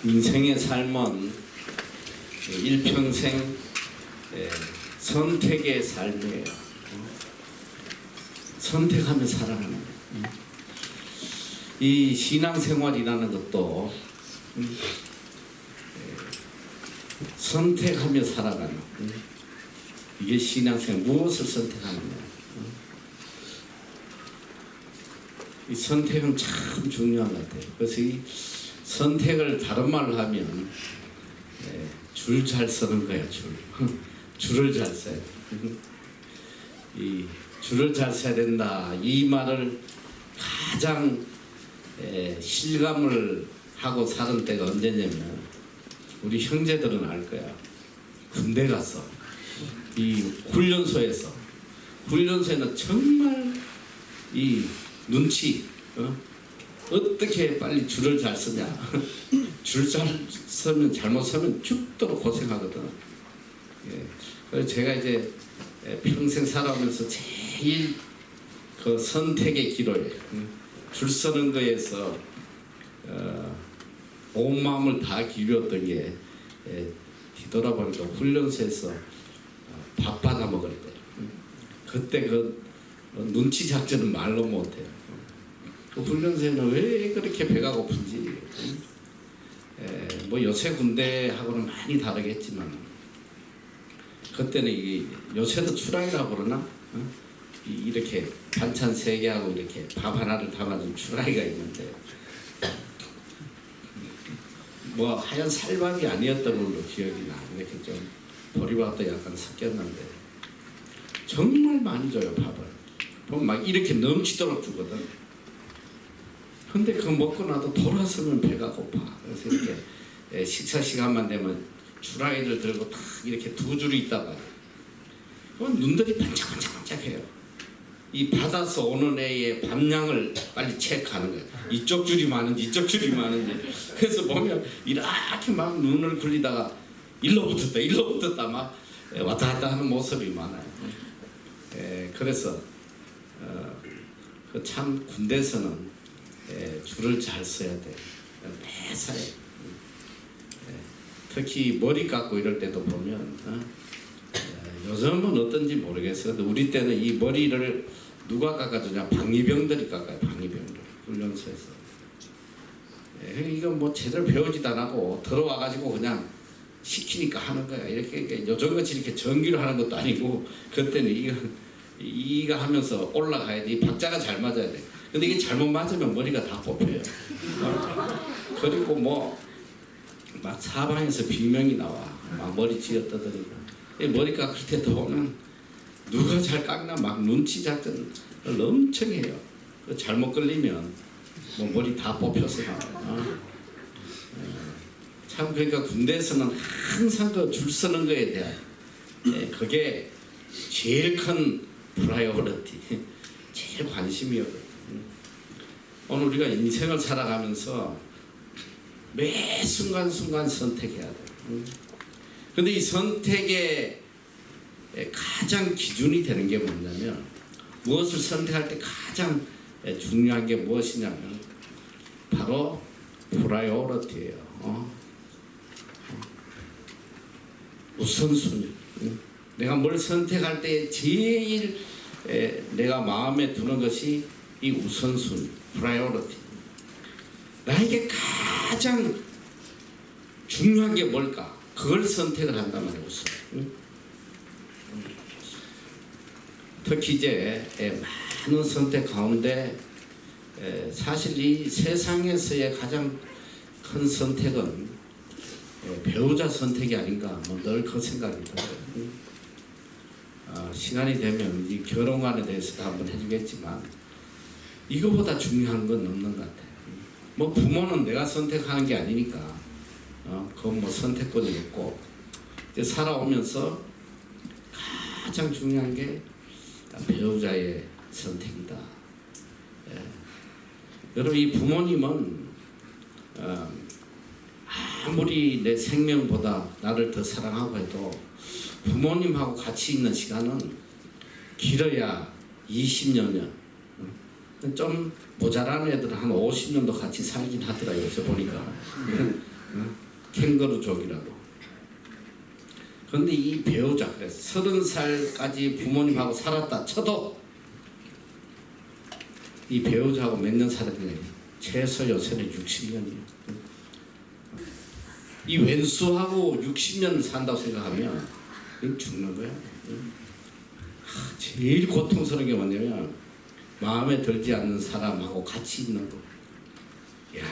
인생의 삶은 일평생 선택의 삶이에요. 선택하며 살아가는 거예요. 이 신앙생활이라는 것도 선택하며 살아가는, 이게 신앙생활. 무엇을 선택하느냐. 이 선택은 참 중요한 것 같아요. 그래서 이 선택을 다른 말로 하면 줄 잘 서는 거야. 줄을 잘 서야 돼. 이 줄을 잘 서야 된다. 이 말을 가장 실감을 하고 사는 때가 언제냐면 우리 형제들은 알 거야. 군대 가서 이 훈련소에는 정말 이 눈치, 어떻게 빨리 줄을 잘 서냐. 줄 잘 서면, 잘못 서면 죽도록 고생하거든. 그래서 제가 이제 평생 살아오면서 제일 그 선택의 기로에 줄 서는 거에서 온 마음을 다 기울였던 게 뒤돌아보니까 훈련소에서 밥 받아 먹을 때, 그때 그 눈치 작전은 말로 못해요. 그 훈련소에는 왜 그렇게 배가 고픈지, 뭐 요새 군대하고는 많이 다르겠지만 그때는 이게 요새도 추락이라고 그러나, 이렇게 반찬 3개 하고 이렇게 밥 하나를 담아준 추락이가 있는데, 뭐 하얀 살밥이 아니었던 걸로 기억이 나. 이렇게 좀 보리밥도 약간 섞였는데 정말 많이 줘요. 밥을 보면 막 이렇게 넘치도록 주거든. 근데 그거 먹고 나도 돌아서면 배가 고파. 그래서 이렇게 식사 시간만 되면 주라기를 들고 딱 이렇게 2줄이 있다가 눈들이 반짝반짝반짝해요. 이 받아서 오는 애의 밥량을 빨리 체크하는 거예요. 이쪽 줄이 많은지 이쪽 줄이 많은지. 그래서 보면 이렇게 막 눈을 굴리다가 일로 붙었다 막 왔다 갔다 하는 모습이 많아요. 그래서 참 군대에서는 줄을 잘 서야 돼. 매사에. 특히 머리 깎고 이럴 때도 보면 요즘은 어떤지 모르겠어요. 근데 우리 때는 이 머리를 누가 깎아주냐? 방위병들이 깎아요. 방위병들. 훈련소에서. 이거 뭐 제대로 배우지도 안 하고 들어와가지고 그냥 시키니까 하는 거야. 이렇게 요즘같이 이렇게 전기로 하는 것도 아니고, 그때는 이거 하면서 올라가야 돼. 이 박자가 잘 맞아야 돼. 근데 이게 잘못 맞으면 머리가 다 뽑혀요. 그리고 뭐 막 사방에서 비명이 나와. 막 머리 쥐어 떠들고. 머리 깎을 때도 보면 누가 잘 깎나 막 눈치 작전을 엄청 해요. 잘못 걸리면 뭐 머리 다 뽑혀서 나와요. 참 그러니까 군대에서는 항상 그 줄 서는 거에 대한 그게 제일 큰 프라이어리티, 제일 관심이었거든요. 오늘 우리가 인생을 살아가면서 매 순간순간 선택해야 돼요. 근데 이 선택의 가장 기준이 되는 게 뭐냐면, 무엇을 선택할 때 가장 중요한 게 무엇이냐면 바로 프라이어리티예요. 우선순위. 내가 뭘 선택할 때 제일 내가 마음에 두는 것이 이 우선순위, 프라이어리티. 나에게 가장 중요한 게 뭘까? 그걸 선택을 한단 말이에요. 우선. 특히 이제 많은 선택 가운데 사실 이 세상에서의 가장 큰 선택은 배우자 선택이 아닌가, 뭐 늘 그 생각이 들어요. 시간이 되면 이 결혼관에 대해서도 한번 해주겠지만 이거보다 중요한 건 없는 것 같아요. 뭐 부모는 내가 선택하는 게 아니니까 그건 뭐 선택권이 없고, 이제 살아오면서 가장 중요한 게 배우자의 선택이다. 여러분, 이 부모님은 아무리 내 생명보다 나를 더 사랑하고 해도 부모님하고 같이 있는 시간은 길어야 20여 년. 좀 모자란 애들은 한 50년도 같이 살긴 하더라. 요새 보니까 캥거루족이라고. 그런데 이 배우자 그래서 30살까지 부모님하고 살았다 쳐도 이 배우자하고 몇 년 살았냐? 최소 요새는 60년이에요. 이 왼수하고 60년 산다고 생각하면 죽는 거야. 제일 고통스러운 게 뭐냐면 마음에 들지 않는 사람하고 같이 있는 거. 야,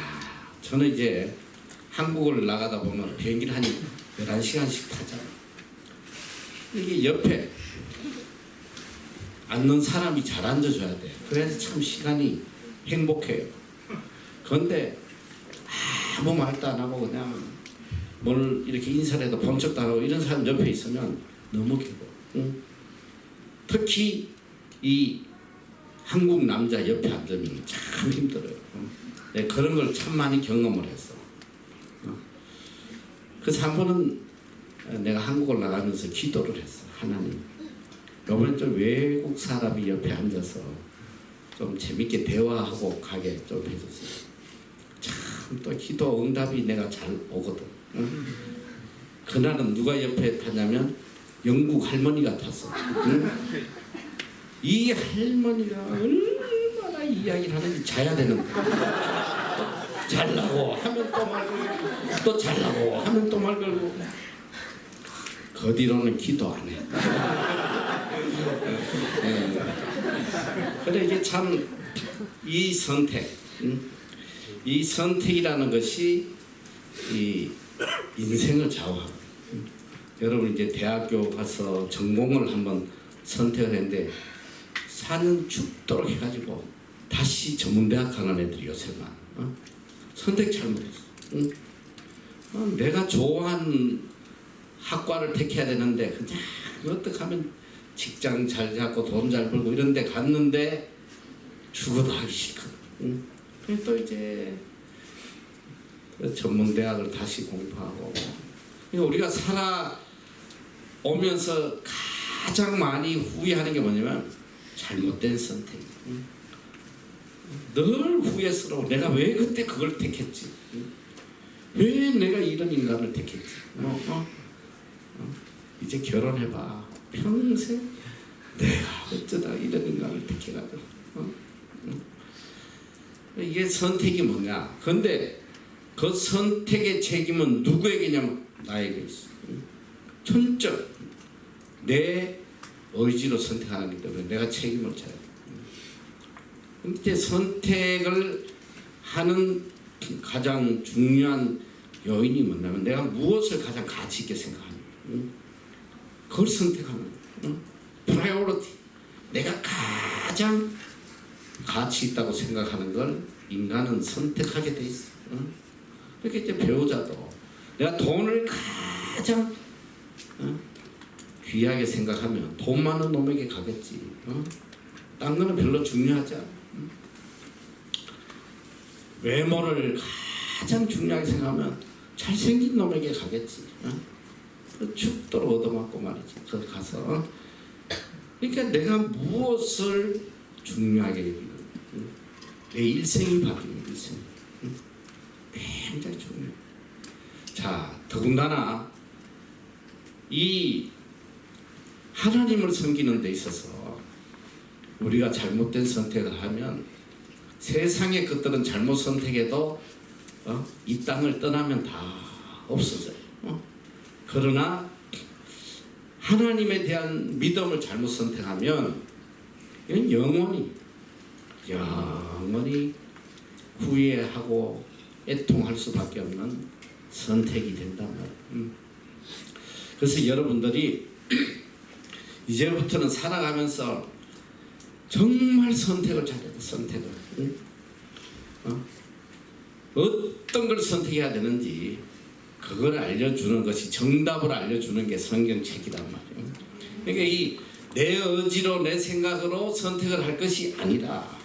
저는 이제 한국을 나가다 보면 비행기를 한 11시간씩 타잖아. 이게 옆에 앉는 사람이 잘 앉아줘야 돼. 그래서 참 시간이 행복해요. 그런데 아무 말도 안 하고 그냥 뭘 이렇게 인사를 해도 본 척도 안 하고 이런 사람 옆에 있으면 너무 기고. 응? 특히 이 한국 남자 옆에 앉으면 참 힘들어요. 네, 그런 걸 참 많이 경험을 했어. 그래서 한 번은 내가 한국을 나가면서 기도를 했어. 하나님, 이번엔 좀 외국 사람이 옆에 앉아서 좀 재밌게 대화하고 가게 좀 해줬어요. 참 또 기도 응답이 내가 잘 오거든. 응? 그날은 누가 옆에 탔냐면 영국 할머니가 탔어. 응? 이 할머니가 얼마나 이야기를 하는지 자야 되는데 잘라고 하면 또 말 걸고 또 잘라고 하면 또 말 걸고 그 뒤로는 기도 안 해. 그래 이게 참 이 선택, 이 선택이라는 것이 이 인생을 좌우하고. 여러분 이제 대학교 가서 전공을 한번 선택을 했는데 4년 죽도록 해가지고 다시 전문대학 가는 애들이 요새 많아. 선택 잘못했어. 내가 좋아하는 학과를 택해야 되는데 그냥 어떻게 하면 직장 잘 잡고 돈 잘 벌고 이런 데 갔는데 죽어도 하기 싫거든. 그래서 또 이제 전문대학을 다시 공부하고. 우리가 살아오면서 가장 많이 후회하는 게 뭐냐면 잘못된 선택. 늘 후회스러워. 내가 왜 그때 그걸 택했지? 왜 내가 이런 인간을 택했지? 이제 결혼해봐. 평생 내가 어쩌다 이런 인간을 택해가지고. 이게 선택이 뭐냐? 근데 그 선택의 책임은 누구에게냐면 나에게 있어. 전적 내 의지로 선택하는 기 때문에 내가 책임을 져야 돼. 이제 선택을 하는 가장 중요한 요인이 뭐냐면 내가 무엇을 가장 가치 있게 생각하는가. 그걸 선택하는 거야. 프라이오리티. 내가 가장 가치 있다고 생각하는 걸 인간은 선택하게 돼 있어. 그렇게 이제 배우자도 내가 돈을 가장 귀하게 생각하면 돈 많은 놈에게 가겠지. 딴 거는 별로 중요하지 않아. 외모를 가장 중요하게 생각하면 잘생긴 놈에게 가겠지. 죽도록 얻어맞고 말이지. 거기 가서. 그러니까 내가 무엇을 중요하게 여기는 내 일생이 바뀌는 일생. 굉장히 중요해. 자, 더군다나 이 하나님을 섬기는 데 있어서 우리가 잘못된 선택을 하면 세상의 것들은 잘못 선택해도 이 땅을 떠나면 다 없어져요. 그러나 하나님에 대한 믿음을 잘못 선택하면 이건 영원히 후회하고 애통할 수밖에 없는 선택이 된단 말이에요. 그래서 여러분들이 이제부터는 살아가면서 정말 선택을 잘해야 돼. 선택을. 어떤 걸 선택해야 되는지 그걸 알려주는 것이, 정답을 알려주는 게 성경책이란 말이에요. 그러니까 이 내 의지로 내 생각으로 선택을 할 것이 아니라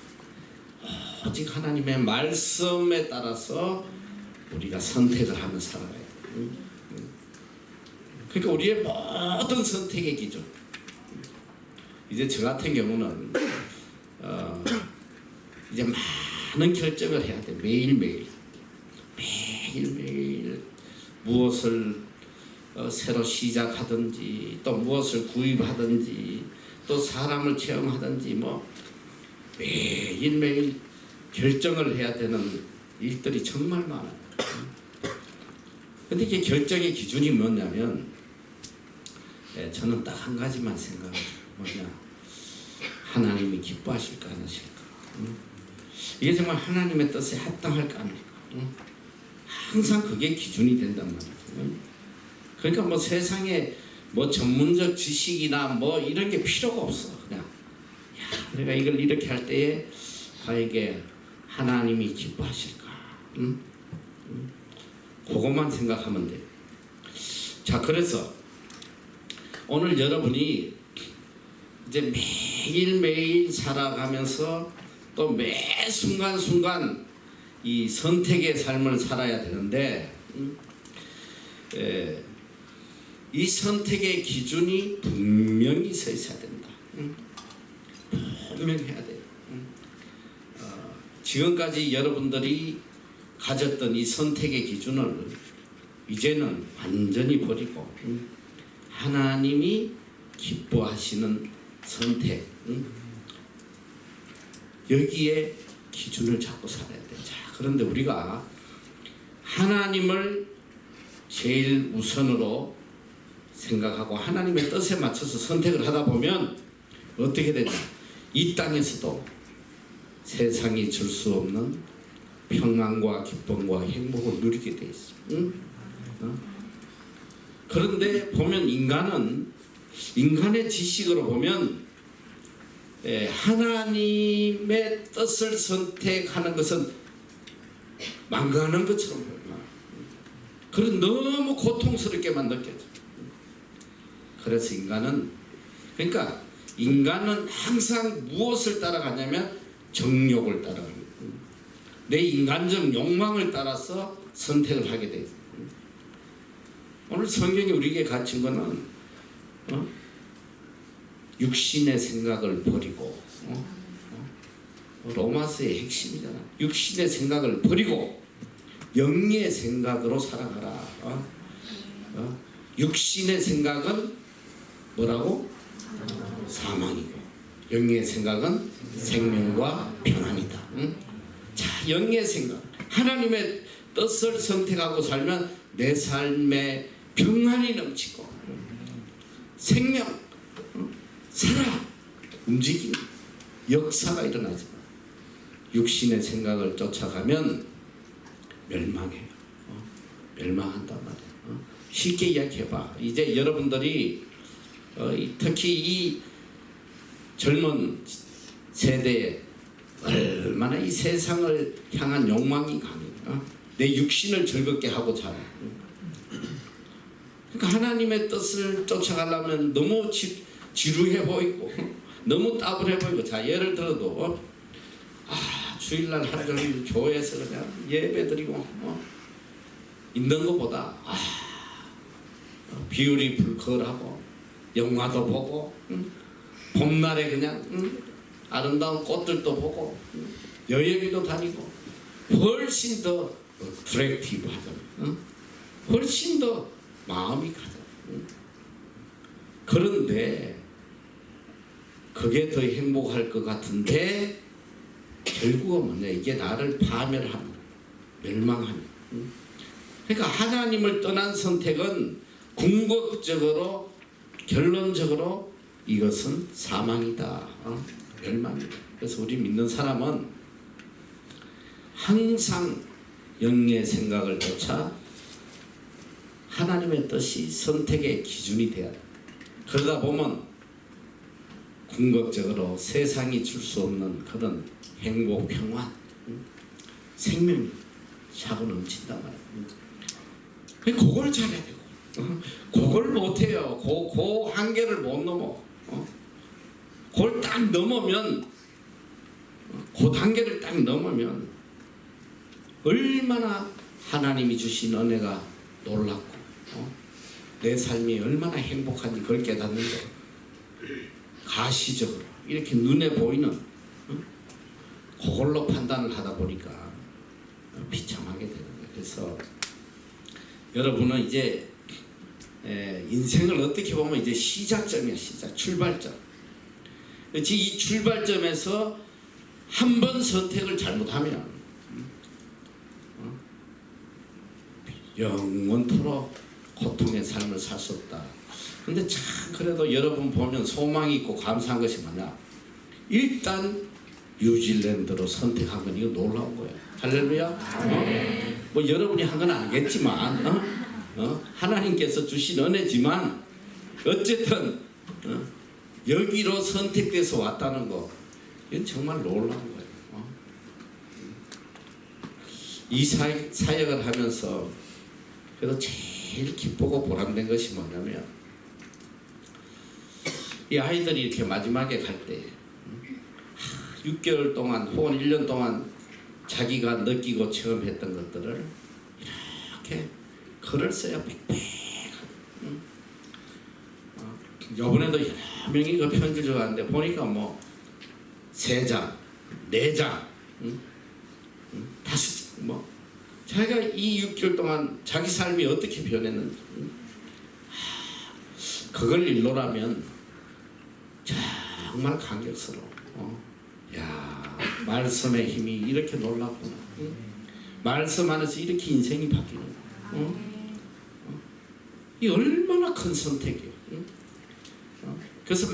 오직 하나님의 말씀에 따라서 우리가 선택을 하며 살아가야 돼요. 그러니까 우리의 모든 선택의 기준. 이제 저 같은 경우는 이제 많은 결정을 해야 돼. 매일매일 무엇을 새로 시작하든지 또 무엇을 구입하든지 또 사람을 체험하든지 뭐 매일매일 결정을 해야 되는 일들이 정말 많아요. 근데 이게 결정의 기준이 뭐냐면 저는 딱 한 가지만 생각해요. 뭐냐, 하나님이 기뻐하실까 안 하실까. 이게 정말 하나님의 뜻에 합당할까 안 할까. 항상 그게 기준이 된단 말이죠. 그러니까 뭐 세상에 뭐 전문적 지식이나 뭐 이런 게 필요가 없어. 그냥 내가 이걸 이렇게 할 때에 이게 하나님이 기뻐하실까. 그것만 생각하면 돼. 자, 그래서 오늘 여러분이 이제 매일매일 살아가면서 또 매 순간순간 이 선택의 삶을 살아야 되는데 이 선택의 기준이 분명히 서 있어야 된다. 분명해야 돼요. 지금까지 여러분들이 가졌던 이 선택의 기준을 이제는 완전히 버리고 하나님이 기뻐하시는 선택, 여기에 기준을 잡고 살아야 돼. 자, 그런데 우리가 하나님을 제일 우선으로 생각하고 하나님의 뜻에 맞춰서 선택을 하다 보면 어떻게 되냐? 이 땅에서도 세상이 줄 수 없는 평안과 기쁨과 행복을 누리게 돼 있어. 그런데 보면 인간의 지식으로 보면 하나님의 뜻을 선택하는 것은 망가는 것처럼 보여요. 그런 너무 고통스럽게만 느껴져. 그래서 인간은 항상 무엇을 따라가냐면 정욕을 따라가는, 내 인간적 욕망을 따라서 선택을 하게 돼 있어요. 오늘 성경이 우리에게 가르친 거는 육신의 생각을 버리고, 로마서의 핵심이잖아. 육신의 생각을 버리고 영의 생각으로 살아가라. 육신의 생각은 뭐라고? 사망이고 영의 생각은 생명과 평안이다. 자, 영의 생각, 하나님의 뜻을 선택하고 살면 내 삶에 평안이 넘치고 생명, 살아, 움직임, 역사가 일어나지만 육신의 생각을 쫓아가면 멸망해요. 멸망한단 말이에요. 쉽게 이야기해봐. 이제 여러분들이 특히 이 젊은 세대에 얼마나 이 세상을 향한 욕망이 강해요. 내 육신을 즐겁게 하고 살아. 그러니까 하나님의 뜻을 쫓아가려면 너무 지루해 보이고 너무 따분해 보이고. 자, 예를 들어도 주일날 하루 종일 교회에서 그냥 예배드리고 있는 것보다 비율이 불컬하고 영화도 보고 봄날에 그냥 아름다운 꽃들도 보고 여행도 다니고 훨씬 더 어트랙티브 하잖아요. 훨씬 더 마음이 가잖아요. 그런데 그게 더 행복할 것 같은데 결국은 뭐냐, 이게 나를 파멸하는, 멸망하는. 그러니까 하나님을 떠난 선택은 궁극적으로 결론적으로 이것은 사망이다, 멸망이다. 그래서 우리 믿는 사람은 항상 영의 생각을 쫓아 하나님의 뜻이 선택의 기준이 돼야 돼. 그러다 보면 궁극적으로 세상이 줄 수 없는 그런 행복, 평안, 생명이 차고 넘친단 말이에요. 그걸 잘해야 되고, 그걸 못해요. 그 한계를 못 넘어. 그걸 딱 넘으면, 그 단계를 딱 넘으면 얼마나 하나님이 주신 은혜가 놀랍고 내 삶이 얼마나 행복한지 그걸 깨닫는데, 가시적으로 이렇게 눈에 보이는 그걸로 판단을 하다 보니까 비참하게 되는 거예요. 그래서 여러분은 이제 인생을 어떻게 보면 이제 시작점이야. 출발점. 그렇지? 이 출발점에서 한 번 선택을 잘못하면 영원토록 고통의 삶을 살 수 없다. 근데 참 그래도 여러분 보면 소망이 있고 감사한 것이 뭐냐? 일단 뉴질랜드로 선택한 건 이거 놀라운 거예요. 할렐루야. 뭐 여러분이 한 건 아니겠지만 하나님께서 주신 은혜지만 어쨌든 여기로 선택돼서 왔다는 거 이건 정말 놀라운 거예요. 이 사역을 하면서 그래도 제일 기쁘고 보람된 것이 뭐냐면 이 아이들이 이렇게 마지막에 갈 때 6개월 동안 혹은 1년 동안 자기가 느끼고 체험했던 것들을 이렇게 글을 써요. 이번에도 여러 명이 그 편지를 줘왔는데 보니까 뭐 3장, 4장, 5장 뭐 자기가 이 6개월 동안 자기 삶이 어떻게 변했는지 그걸 일로라면 정말 감격스러워. 야, 말씀의 힘이 이렇게 놀랍구나. 말씀 안에서 이렇게 인생이 바뀌는구나. 이 얼마나 큰 선택이에요. 그래서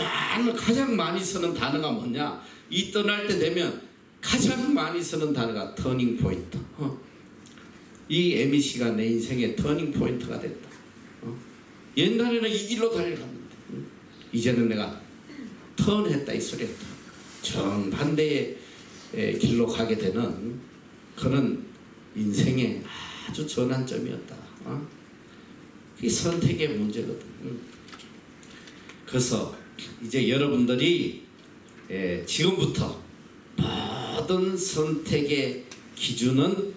가장 많이 쓰는 단어가 뭐냐? 이 떠날 때 되면 가장 많이 쓰는 단어가 터닝 포인트. 이 MEC가 내 인생의 터닝 포인트가 됐다. 옛날에는 이 길로 달려갔는데 이제는 내가 턴했다 이 소리였다. 정반대의 길로 가게 되는 그런 인생의 아주 전환점이었다. 이 선택의 문제거든. 그래서 이제 여러분들이 지금부터 모든 선택의 기준은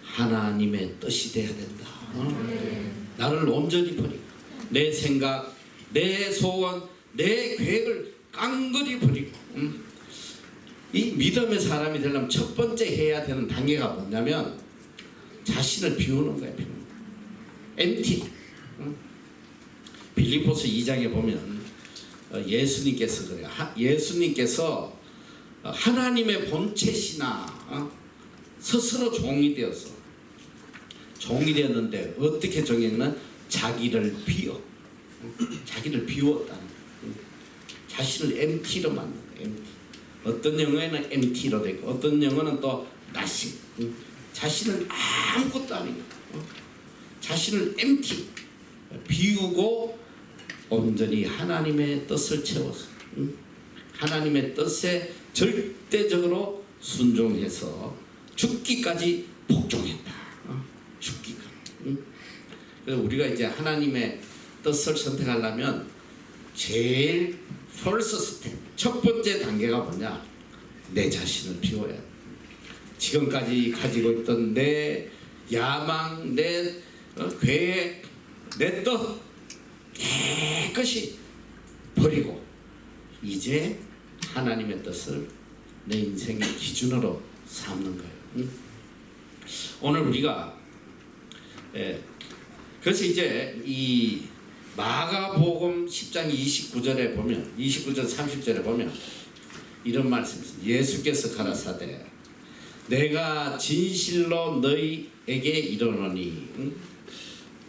하나님의 뜻이 돼야 된다. 나를 온전히 버리고 내 생각, 내 소원, 내 계획을 깡그리 버리고 이 믿음의 사람이 되려면 첫 번째 해야 되는 단계가 뭐냐면 자신을 비우는 거야. empty. 빌립보서 2장에 보면 예수님께서 그래요. 예수님께서 하나님의 본체시나 스스로 종이 되어서 종이 되었는데 어떻게 종이냐면 자기를 비웠다는 자신을 empty로 만든 거예요. empty. 어떤 영어에는 empty로 되고 어떤 영어는 또 nothing. 자신을 아무것도 아니고 자신을 empty 비우고 온전히 하나님의 뜻을 채워서 하나님의 뜻에 절대적으로 순종해서 죽기까지 복종했다. 죽기까지. 그래서 우리가 이제 하나님의 뜻을 선택하려면 제일 first step, 첫 번째 단계가 뭐냐? 내 자신을 비워야 돼. 지금까지 가지고 있던 내 야망, 내 계획, 내 뜻 깨끗이 버리고 이제 하나님의 뜻을 내 인생의 기준으로 삼는 거예요. 오늘 우리가 그래서 이제 이 마가복음 10장 29절에 보면 29절 30절에 보면 이런 말씀이 있습니다. 예수께서 가라사대 내가 진실로 너희에게 이르노니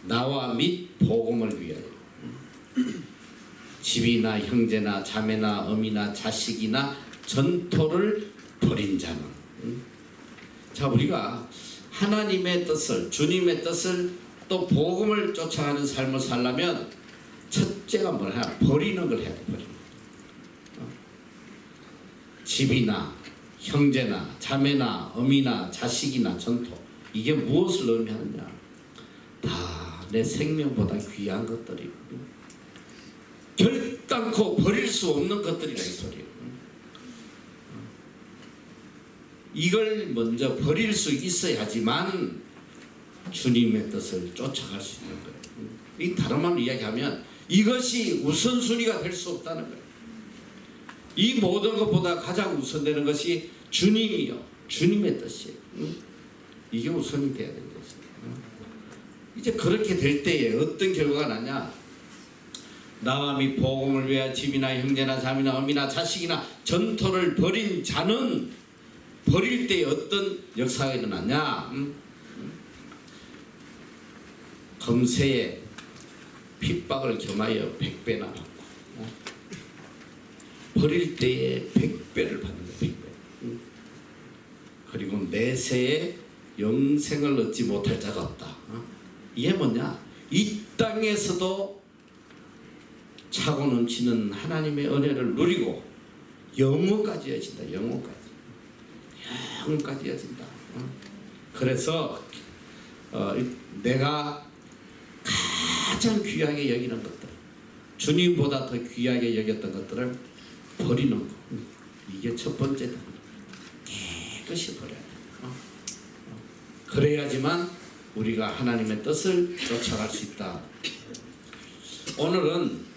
나와 및 복음을 위하여 집이나 형제나 자매나 어미나 자식이나 전토를 버린 자는 자 우리가 하나님의 뜻을 주님의 뜻을 또 복음을 쫓아가는 삶을 살려면 첫째가 뭐냐? 버리는 걸 해야 돼. 버리는 집이나 형제나 자매나 어미나 자식이나 전토 이게 무엇을 의미하느냐? 다 내 생명보다 귀한 것들이고 결단코 버릴 수 없는 것들이라 이 소리예요. 이걸 먼저 버릴 수 있어야지만 주님의 뜻을 쫓아갈 수 있는 거예요. 이 다른 말로 이야기하면 이것이 우선순위가 될 수 없다는 거예요. 이 모든 것보다 가장 우선되는 것이 주님이요. 주님의 뜻이에요. 이게 우선이 돼야 되는 것이에요. 이제 그렇게 될 때에 어떤 결과가 나냐? 나와 및 복음을 위하여 집이나 형제나 자매나 어미나 자식이나 전토를 벌인 자는 버릴 때에 어떤 역사가 일어나냐? 검세에 핍박을 겸하여 100배나 받고, 버릴 때에 100배를 받는 거야. 100배. 그리고 내세에 영생을 얻지 못할 자가 없다. 이게 뭐냐? 이 땅에서도 차고 넘치는 하나님의 은혜를 누리고 영원까지 이어진다. 영원까지 이어진다. 그래서 내가 가장 귀하게 여기는 것들, 주님보다 더 귀하게 여겼던 것들을 버리는 거. 이게 첫 번째다. 깨끗이 버려야 돼. 그래야지만 우리가 하나님의 뜻을 쫓아갈 수 있다. 오늘은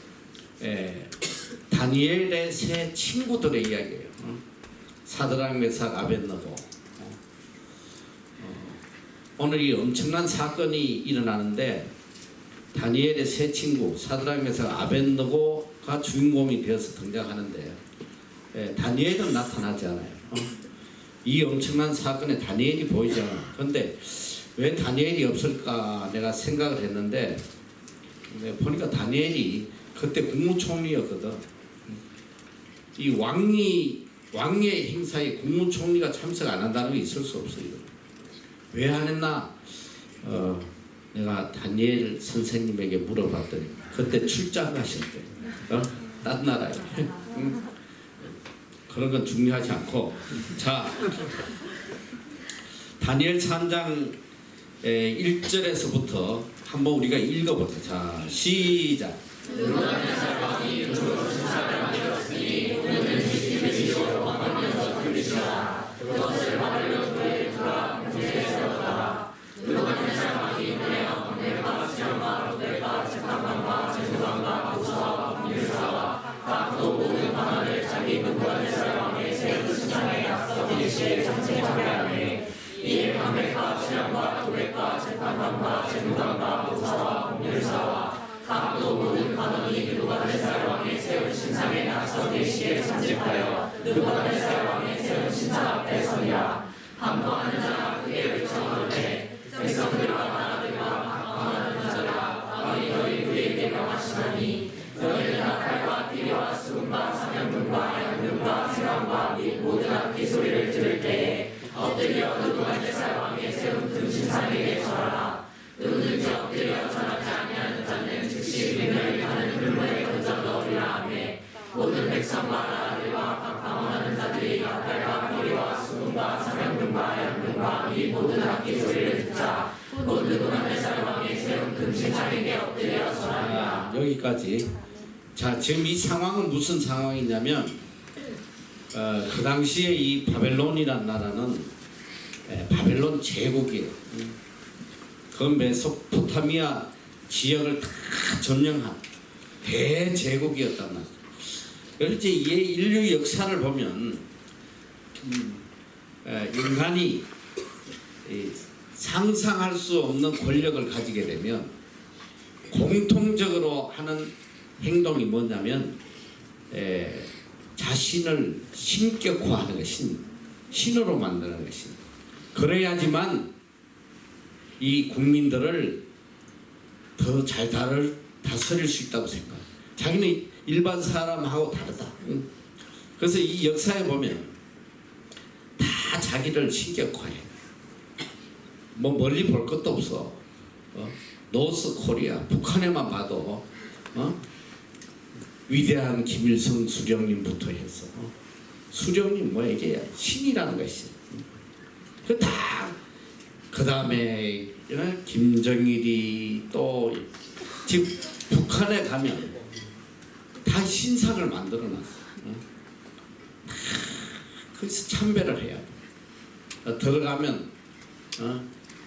다니엘의 세 친구들의 이야기예요. 사드락, 메삭, 아벳느고. 오늘 이 엄청난 사건이 일어나는데 다니엘의 세 친구 사드락, 메삭, 아벳느고가 주인공이 되어서 등장하는데 다니엘은 나타나지 않아요. 이 엄청난 사건에 다니엘이 보이지 않아. 그런데 왜 다니엘이 없을까 내가 생각을 했는데 보니까 다니엘이 그때 국무총리였거든. 이 왕의 행사에 국무총리가 참석 안 한다는 게 있을 수 없어요. 왜 안 했나? 내가 다니엘 선생님에게 물어봤더니 그때 출장 가셨대. 딴 나라에. 그런 건 중요하지 않고, 자, 다니엘 3장 1절에서부터 한번 우리가 읽어보자. 자, 시작. 여기까지. 자, 지금 이 상황은 무슨 상황이냐면 그 당시에 이 바벨론이란 나라는 바벨론 제국이에요. 그 메소포타미아 지역을 다 점령한 대제국이었단 말이에요. 그래서 이 인류 역사를 보면 인간이 상상할 수 없는 권력을 가지게 되면 공통적으로 하는 행동이 뭐냐면 자신을 신격화하는 것이 신으로 만드는 것이. 그래야지만 이 국민들을 더 잘 다스릴 수 있다고 생각해요. 자기는 일반 사람하고 다르다. 그래서 이 역사에 보면 다 자기를 신격화해. 뭐 멀리 볼 것도 없어. 노스 코리아 북한에만 봐도 위대한 김일성 수령님부터 해서 수령님 뭐 이게 신이라는 것이. 그 다음에 김정일이 또 지금 북한에 가면 다 신상을 만들어놨어. 그래서 참배를 해야 돼. 들어가면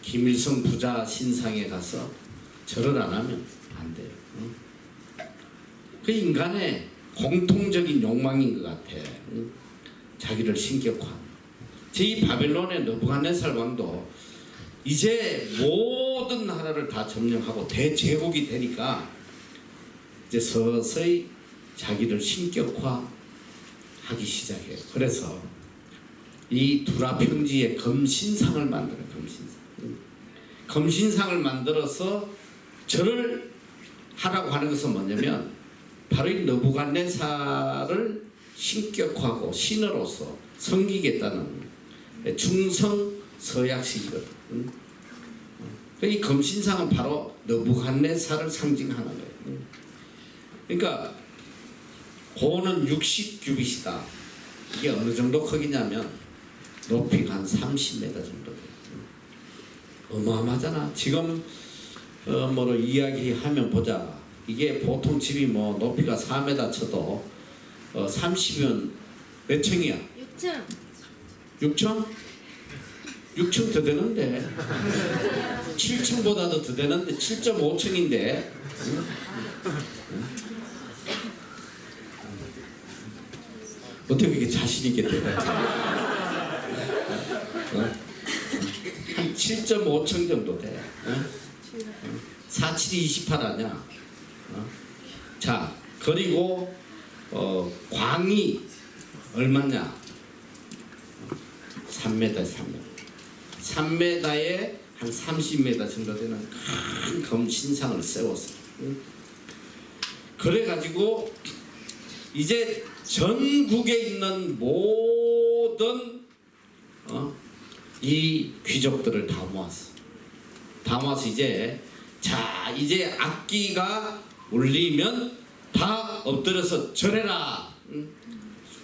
김일성 부자 신상에 가서 절을 안 하면 안 돼요. 그 인간의 공통적인 욕망인 것 같아. 자기를 신격화. 제 이 바벨론의 느부갓네살 왕도 이제 모든 나라를 다 점령하고 대제국이 되니까 이제 서서히 자기를 신격화하기 시작해요. 그래서 이 두라 평지에 금신상을 만들어요. 금신상을 만들어서 절을 하라고 하는 것은 뭐냐면 바로 이 느부갓네살을 신격화하고 신으로서 섬기겠다는 충성 서약식이거든. 이 금신상은 바로 느부갓네살을 상징하는 거예요. 그러니까 고는 60규빗이다. 이게 어느 정도 크기냐면 높이가 한 30m 정도 돼요. 어마어마하잖아. 지금 뭐로 이야기하면 보자. 이게 보통 집이 뭐 높이가 4m 쳐도 30이면 몇 층이야? 6층. 6층? 6층 더 되는데 7층보다도 더 되는데 7.5층인데 어떻게 그렇게 자신 있게 되나? 한 7.5층 정도 돼. 47이 28 아니야? 자, 그리고 광이 얼마냐? 3m, 3m에 한 30m 정도 되는 큰 금신상을 세웠어. 그래가지고 이제 전국에 있는 모든 이 귀족들을 다 모았어. 다 모아서 이제 악기가 울리면 다 엎드려서 절해라.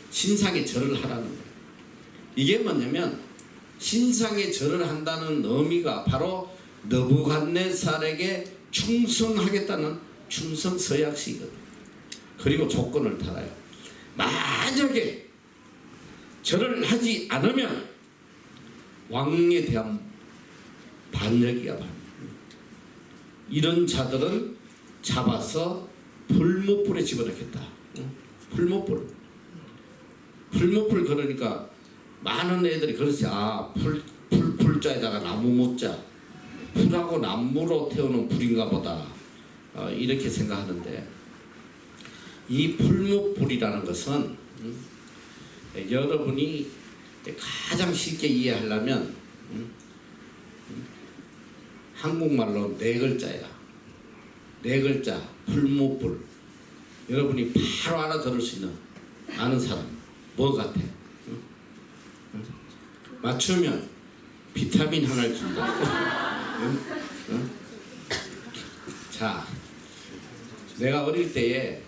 신상에 절을 하라는 거예요. 이게 뭐냐면 신상에 절을 한다는 의미가 바로 느부갓네살에게 충성하겠다는 충성 서약식이거든. 그리고 조건을 달아요. 만약에 절을 하지 않으면 왕에 대한 반역이야. 이런 자들은 잡아서 풀무불에 집어넣겠다. 풀무불 그러니까 많은 애들이 그러지. 풀자에다가 나무 묻자. 풀하고 나무로 태우는 불인가 보다. 이렇게 생각하는데 이 풀무불이라는 것은 여러분이 가장 쉽게 이해하려면 한국말로 네 글자야. 네 글자 풀무불. 여러분이 바로 알아들을 수 있는 아는 사람 뭐 같아? 맞추면 비타민 하나를 준다. 자, 내가 어릴 때에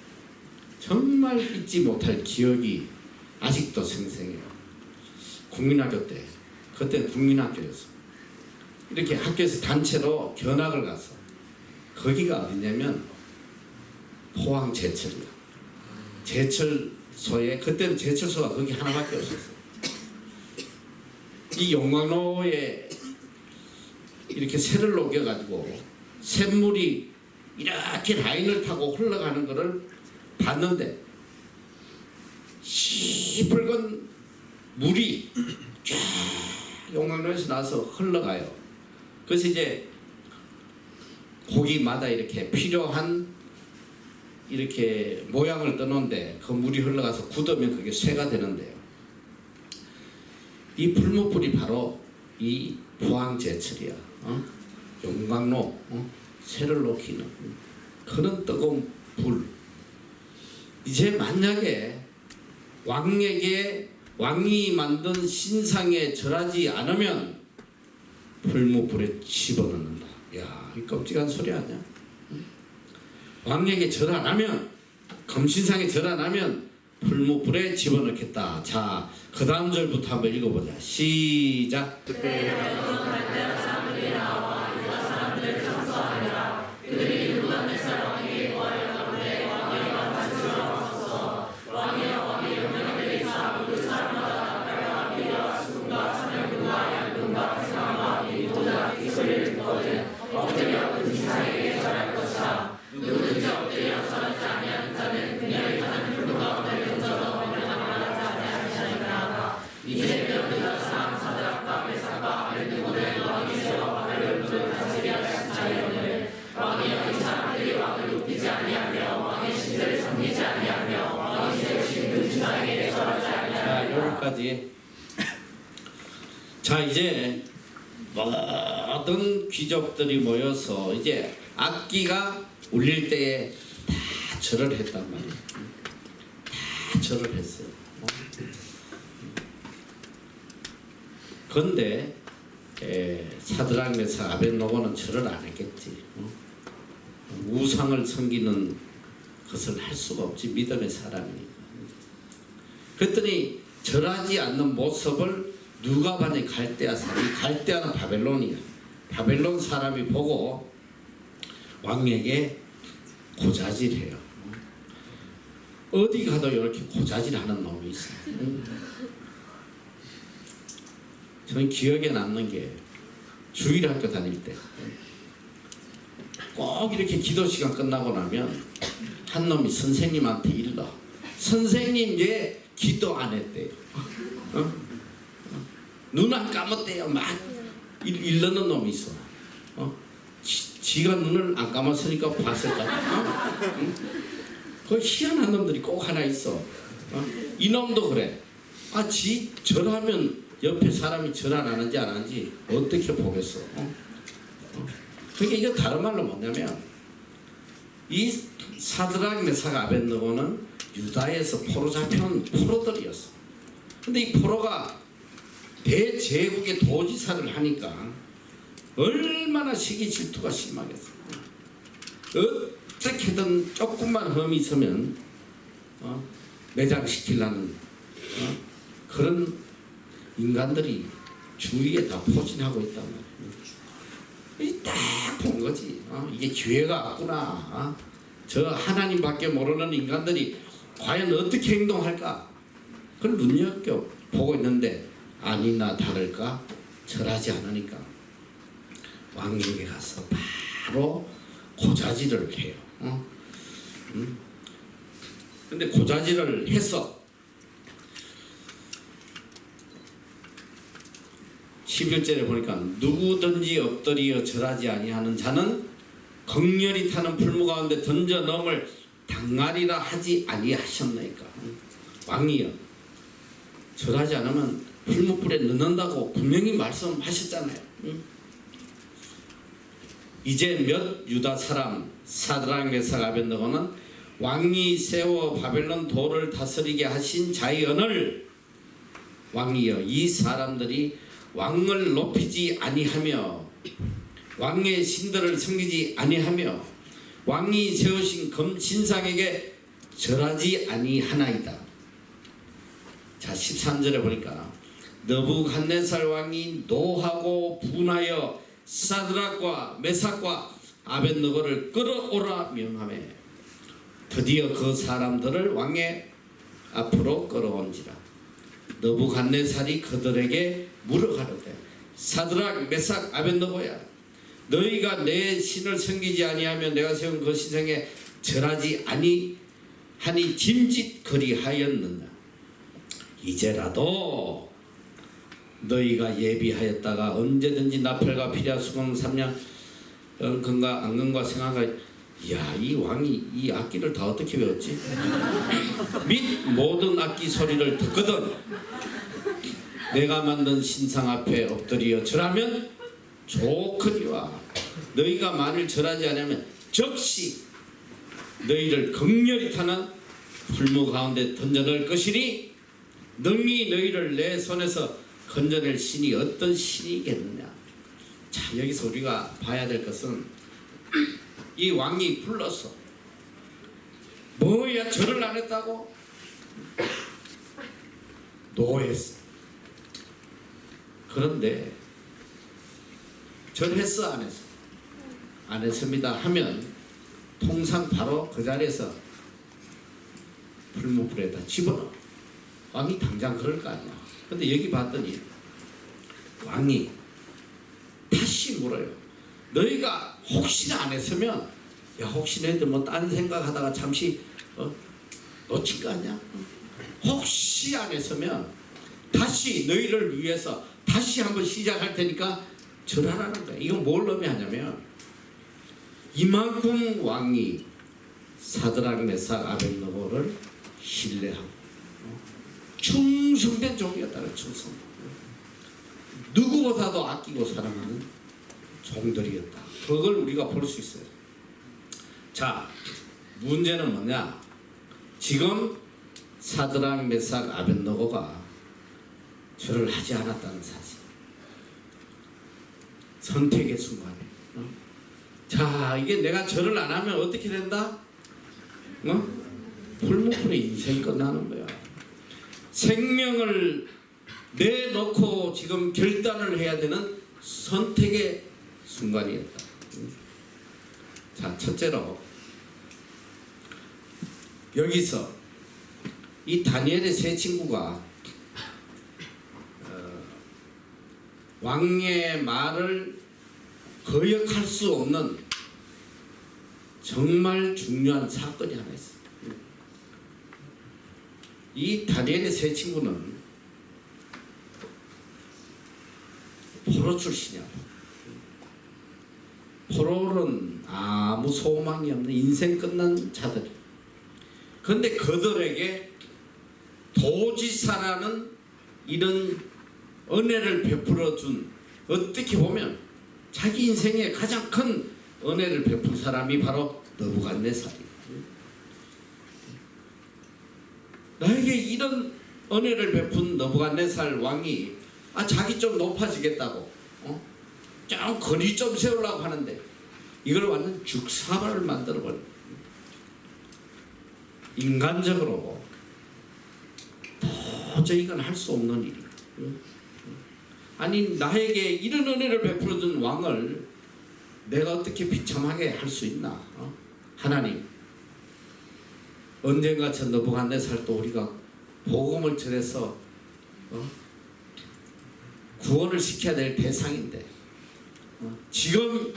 정말 잊지 못할 기억이 아직도 생생해요. 국민학교 때, 그때 국민학교였어. 이렇게 학교에서 단체로 견학을 갔어. 거기가 어디냐면 포항 제철이야. 제철소에, 그때는 제철소가 거기 하나밖에 없었어. 이 용광로에 이렇게 새를 녹여가지고 샘물이 이렇게 라인을 타고 흘러가는 거를 봤는데 시뻘건 물이 쫙 용광로에서 나서 흘러가요. 그래서 이제 고기마다 이렇게 필요한 이렇게 모양을 떠놓은데 그 물이 흘러가서 굳으면 그게 쇠가 되는데요. 이 풀무불이 바로 이 포항제철이야. 용광로, 쇠를 녹이는 그런 뜨거운 불. 이제 만약에 왕이 만든 신상에 절하지 않으면 풀무불에 집어넣는다. 야, 이 끔찍한 소리 아니야? 왕에게 절 안 하면, 금신상에 절 안 하면 풀무불에 집어넣겠다. 자, 그 다음 절부터 한번 읽어보자. 시작. 여기까지. 자, 이제 모든 귀족들이 모여서 이제 악기가 울릴 때에 다 절을 했단 말이에요. 다 절을 했어요. 그런데 사드락 메삭 아벳노고는 절을 안 했겠지. 우상을 섬기는 것을 할 수가 없지, 믿음의 사람이니까. 그랬더니 절하지 않는 모습을 누가 봤니? 갈대아 사람이. 갈대아는 바벨론이야. 바벨론 사람이 보고 왕에게 고자질해요. 어디 가도 이렇게 고자질하는 놈이 있어. 저는 기억에 남는 게 주일학교 다닐 때 꼭 이렇게 기도 시간 끝나고 나면 한 놈이 선생님한테 일러. 선생님 얘 기도 안 했대요. 눈 안 감았대요. 막 일러는 놈이 있어. 지가 눈을 안 감았으니까 봤을까? 그 희한한 놈들이 꼭 하나 있어. 이 놈도 그래. 지 절하면 옆에 사람이 절 안 하는지 안 하는지 어떻게 보겠어? 그러니까 이거 다른 말로 뭐냐면 이 사드락 메삭 아벳느고는 유다에서 포로 잡혀온 포로들이었어. 근데 이 포로가 대제국의 도지사를 하니까 얼마나 시기 질투가 심하겠어. 어떻게든 조금만 흠이 있으면 매장시키려는 그런 인간들이 주위에 다 포진하고 있단 말이야. 딱 본 거지. 이게 기회가 왔구나. 저 하나님밖에 모르는 인간들이 과연 어떻게 행동할까? 그걸 눈여겨보고 있는데 아니나 다를까 절하지 않으니까 왕에게 가서 바로 고자질을 해요. 근데 고자질을 해서 11절에 보니까 누구든지 엎드리어 절하지 아니하는 자는 극렬히 타는 풀무 가운데 던져 넣음을 당하리라 하지 아니하셨나이까. 왕이여, 절하지 않으면 풀무불에 넣는다고 분명히 말씀하셨잖아요. 이제 몇 유다 사람 사드락 메삭 아벳느고는 왕이 세워 바벨론 도를 다스리게 하신 자의 언을 왕이여, 이 사람들이 왕을 높이지 아니하며 왕의 신들을 섬기지 아니하며 왕이 세우신 금신상에게 절하지 아니하나이다. 자, 13절에 보니까 느부갓네살 왕이 노하고 분하여 사드락과 메삭과 아벳느고를 끌어오라 명하며 드디어 그 사람들을 왕의 앞으로 끌어온지라. 느부갓네살이 그들에게 물어가로되 사드락 메삭 아벳느고야, 너희가 내 신을 섬기지 아니하며 내가 세운 그 신상에 절하지 아니하니 짐짓거리하였느냐. 이제라도 너희가 예비하였다가 언제든지 나팔과 피리와 수금 3년 은금과 안금과 생황과. 야, 이 왕이 이 악기를 다 어떻게 배웠지? 및 모든 악기 소리를 듣거든 내가 만든 신상 앞에 엎드려 절하면 좋거니와 너희가 만일 절하지 않으면 즉시 너희를 극렬히 타는 풀무 가운데 던져넣을 것이니 능히 너희를 내 손에서 건져낼 신이 어떤 신이겠느냐. 자, 여기서 우리가 봐야 될 것은 이 왕이 불러서 뭐야 절을 안 했다고? 노했어. 그런데 절했어 안 했어? 안 했습니다 하면 통상 바로 그 자리에서 풀무불에다 집어넣어. 왕이 당장 그럴 거 아니야. 근데 여기 봤더니 왕이 다시 물어요. 너희가 혹시나 안 했으면, 야, 혹시 너희들 뭐 딴 생각하다가 잠시 놓친 거 아니야? 혹시 안 했으면 다시 너희를 위해서 다시 한번 시작할 테니까 절하라는 거야. 이건 뭘 의미하냐면 이만큼 왕이 사드락 메삭 아벳느고를 신뢰하고 충성된 종이었다는 충성. 누구보다도 아끼고 사랑하는 종들이었다. 그걸 우리가 볼 수 있어요. 자, 문제는 뭐냐? 지금 사드락, 메삭, 아벳느고가 절을 하지 않았다는 사실. 선택의 순간에. 자, 이게 내가 절을 안 하면 어떻게 된다? 풀무불의 인생이 끝나는 거야. 생명을 내놓고 지금 결단을 해야 되는 선택의 순간이었다. 자, 첫째로 여기서 이 다니엘의 세 친구가 왕의 말을 거역할 수 없는 정말 중요한 사건이 하나 있어요. 이 다니엘의 세 친구는 포로 출신이야. 포로는 아무 소망이 없는 인생 끝난 자들. 그런데 그들에게 도지사라는 이런 은혜를 베풀어 준, 어떻게 보면 자기 인생의 가장 큰 은혜를 베푼 사람이 바로 느부갓네살이에요. 나에게 이런 은혜를 베푼 느부갓네살 왕이 자기 좀 높아지겠다고 좀 거리 좀 세우려고 하는데 이걸 완전 죽사발을 만들어버려. 인간적으로 도저히 이건 할 수 없는 일이야. 아니, 나에게 이런 은혜를 베풀어준 왕을 내가 어떻게 비참하게 할 수 있나? 하나님, 언젠가 저 느부갓네살도 우리가 복음을 전해서 구원을 시켜야 될 대상인데 지금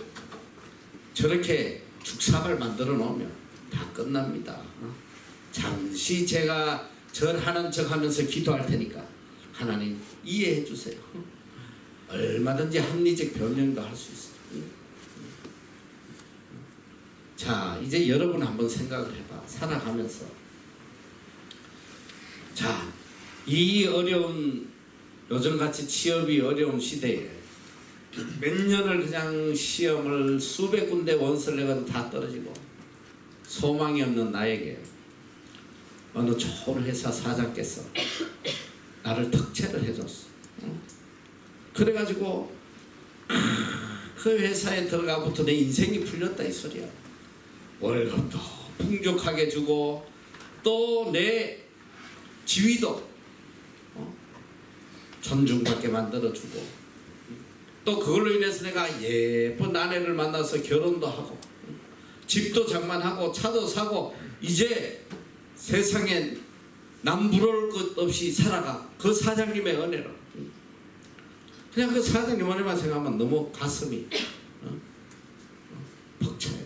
저렇게 죽사발 만들어 놓으면 다 끝납니다. 잠시 제가 절하는 척 하면서 기도할 테니까 하나님 이해해 주세요. 얼마든지 합리적 변명도 할 수 있어요. 자, 이제 여러분 한번 생각을 해봐. 살아가면서 자, 이 어려운, 요즘같이 취업이 어려운 시대에 몇 년을 그냥 시험을 수백 군데 원서를 내가도 다 떨어지고 소망이 없는 나에게 어느 좋은 회사 사장께서 나를 특채를 해줬어. 그래가지고 그 회사에 들어가부터 내 인생이 풀렸다 이 소리야. 월급도 풍족하게 주고 또 내 지위도 존중받게 만들어주고 또 그걸로 인해서 내가 예쁜 아내를 만나서 결혼도 하고 집도 장만하고 차도 사고 이제 세상에 남 부러울 것 없이 살아가. 그 사장님의 은혜로. 그냥 그 사장님 은혜만 생각하면 너무 가슴이 벅차요.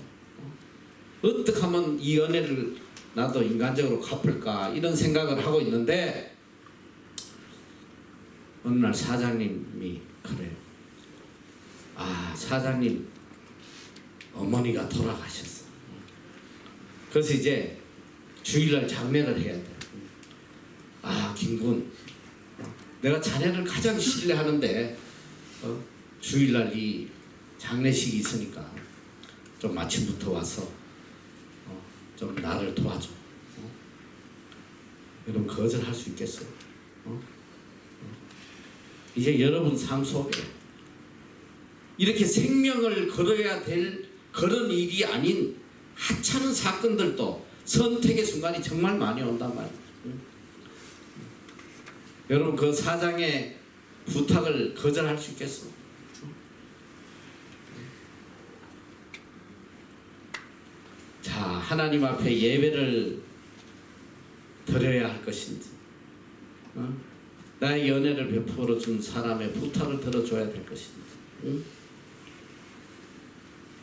어떻게 하면 이 은혜를 나도 인간적으로 갚을까 이런 생각을 하고 있는데 어느 날 사장님이 그래요. 사장님 어머니가 돌아가셨어. 그래서 이제 주일날 장례를 해야 돼. 김군, 내가 자네를 가장 신뢰하는데 주일날 이 장례식이 있으니까 좀 아침부터 와서 좀 나를 도와줘. 여러분 거절할 수 있겠어요? 이제 여러분 삶 속에 이렇게 생명을 걸어야 될 그런 일이 아닌 하찮은 사건들도 선택의 순간이 정말 많이 온단 말이에요. 여러분 그 사장의 부탁을 거절할 수 있겠어? 자, 하나님 앞에 예배를 드려야 할 것인지 나의 연애를 베풀어 준 사람의 부탁을 들어줘야 될 것인지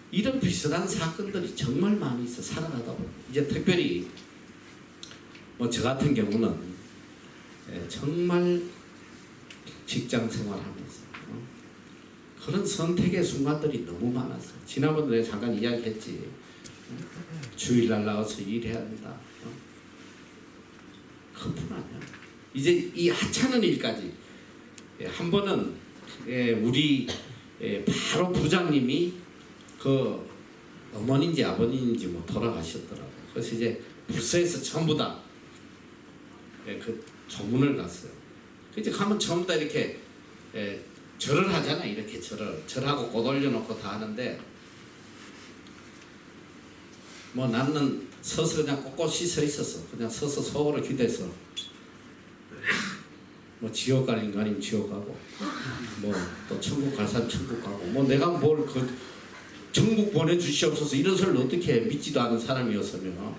이런 비슷한 사건들이 정말 많이 있어. 살아가다 보면 이제 특별히 저 같은 경우는 정말 직장 생활하면서 그런 선택의 순간들이 너무 많았어. 지난번에 내가 잠깐 이야기했지. 주일날 나와서 일해야 한다. 그뿐 아니야. 이제 이 하찮은 일까지 한 번은 우리 바로 부장님이 그 어머니인지 아버님인지 뭐 돌아가셨더라고요. 그래서 이제 부서에서 전부 다 그 조문을 갔어요. 이제 가면 전부 다 이렇게 절을 하잖아. 이렇게 절하고 꽃 올려놓고 다 하는데 뭐 나는 서서 그냥 꼿꼿이 서 있었어. 그냥 서서 속으로 기대서 뭐 지옥 갈 인간이면 지옥 가고 뭐 또 천국 갈 사람 천국 가고 뭐 내가 뭘 그 천국 보내주시옵소서 이런 소리를 어떻게 믿지도 않은 사람이었으면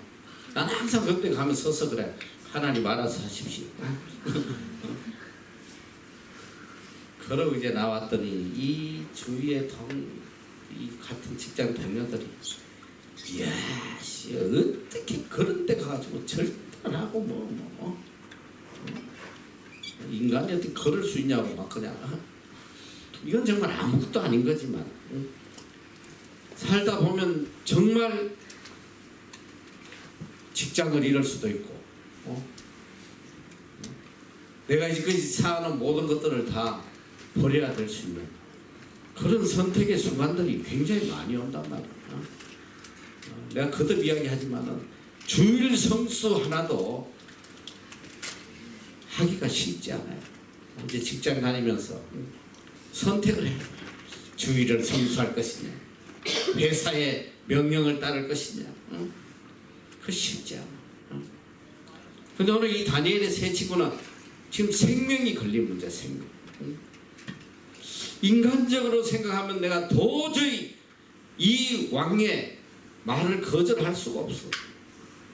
난 항상 그때 가면 서서 그래. 하나님 알아서 하십시오. 그러고 이제 나왔더니 이 주위에 이 같은 직장 동료들이 이야 씨 어떻게 그런 데 가가지고 절단하고 뭐 인간이 어떻게 그럴 수 있냐고 막 그냥 이건 정말 아무것도 아닌 거지만 살다 보면 정말 직장을 잃을 수도 있고 내가 지금까지 사는 모든 것들을 다 버려야 될 수 있는 그런 선택의 순간들이 굉장히 많이 온단 말이야. 내가 거듭 이야기하지만은 주일 성수 하나도 하기가 쉽지 않아요. 이제 직장 다니면서 선택을 해요. 주일을 성수할 것이냐, 회사의 명령을 따를 것이냐, 그거 쉽지 않아. 근데 오늘 이 다니엘의 세 친구는 지금 생명이 걸린 문제야. 생명. 인간적으로 생각하면 내가 도저히 이 왕의 말을 거절할 수가 없어.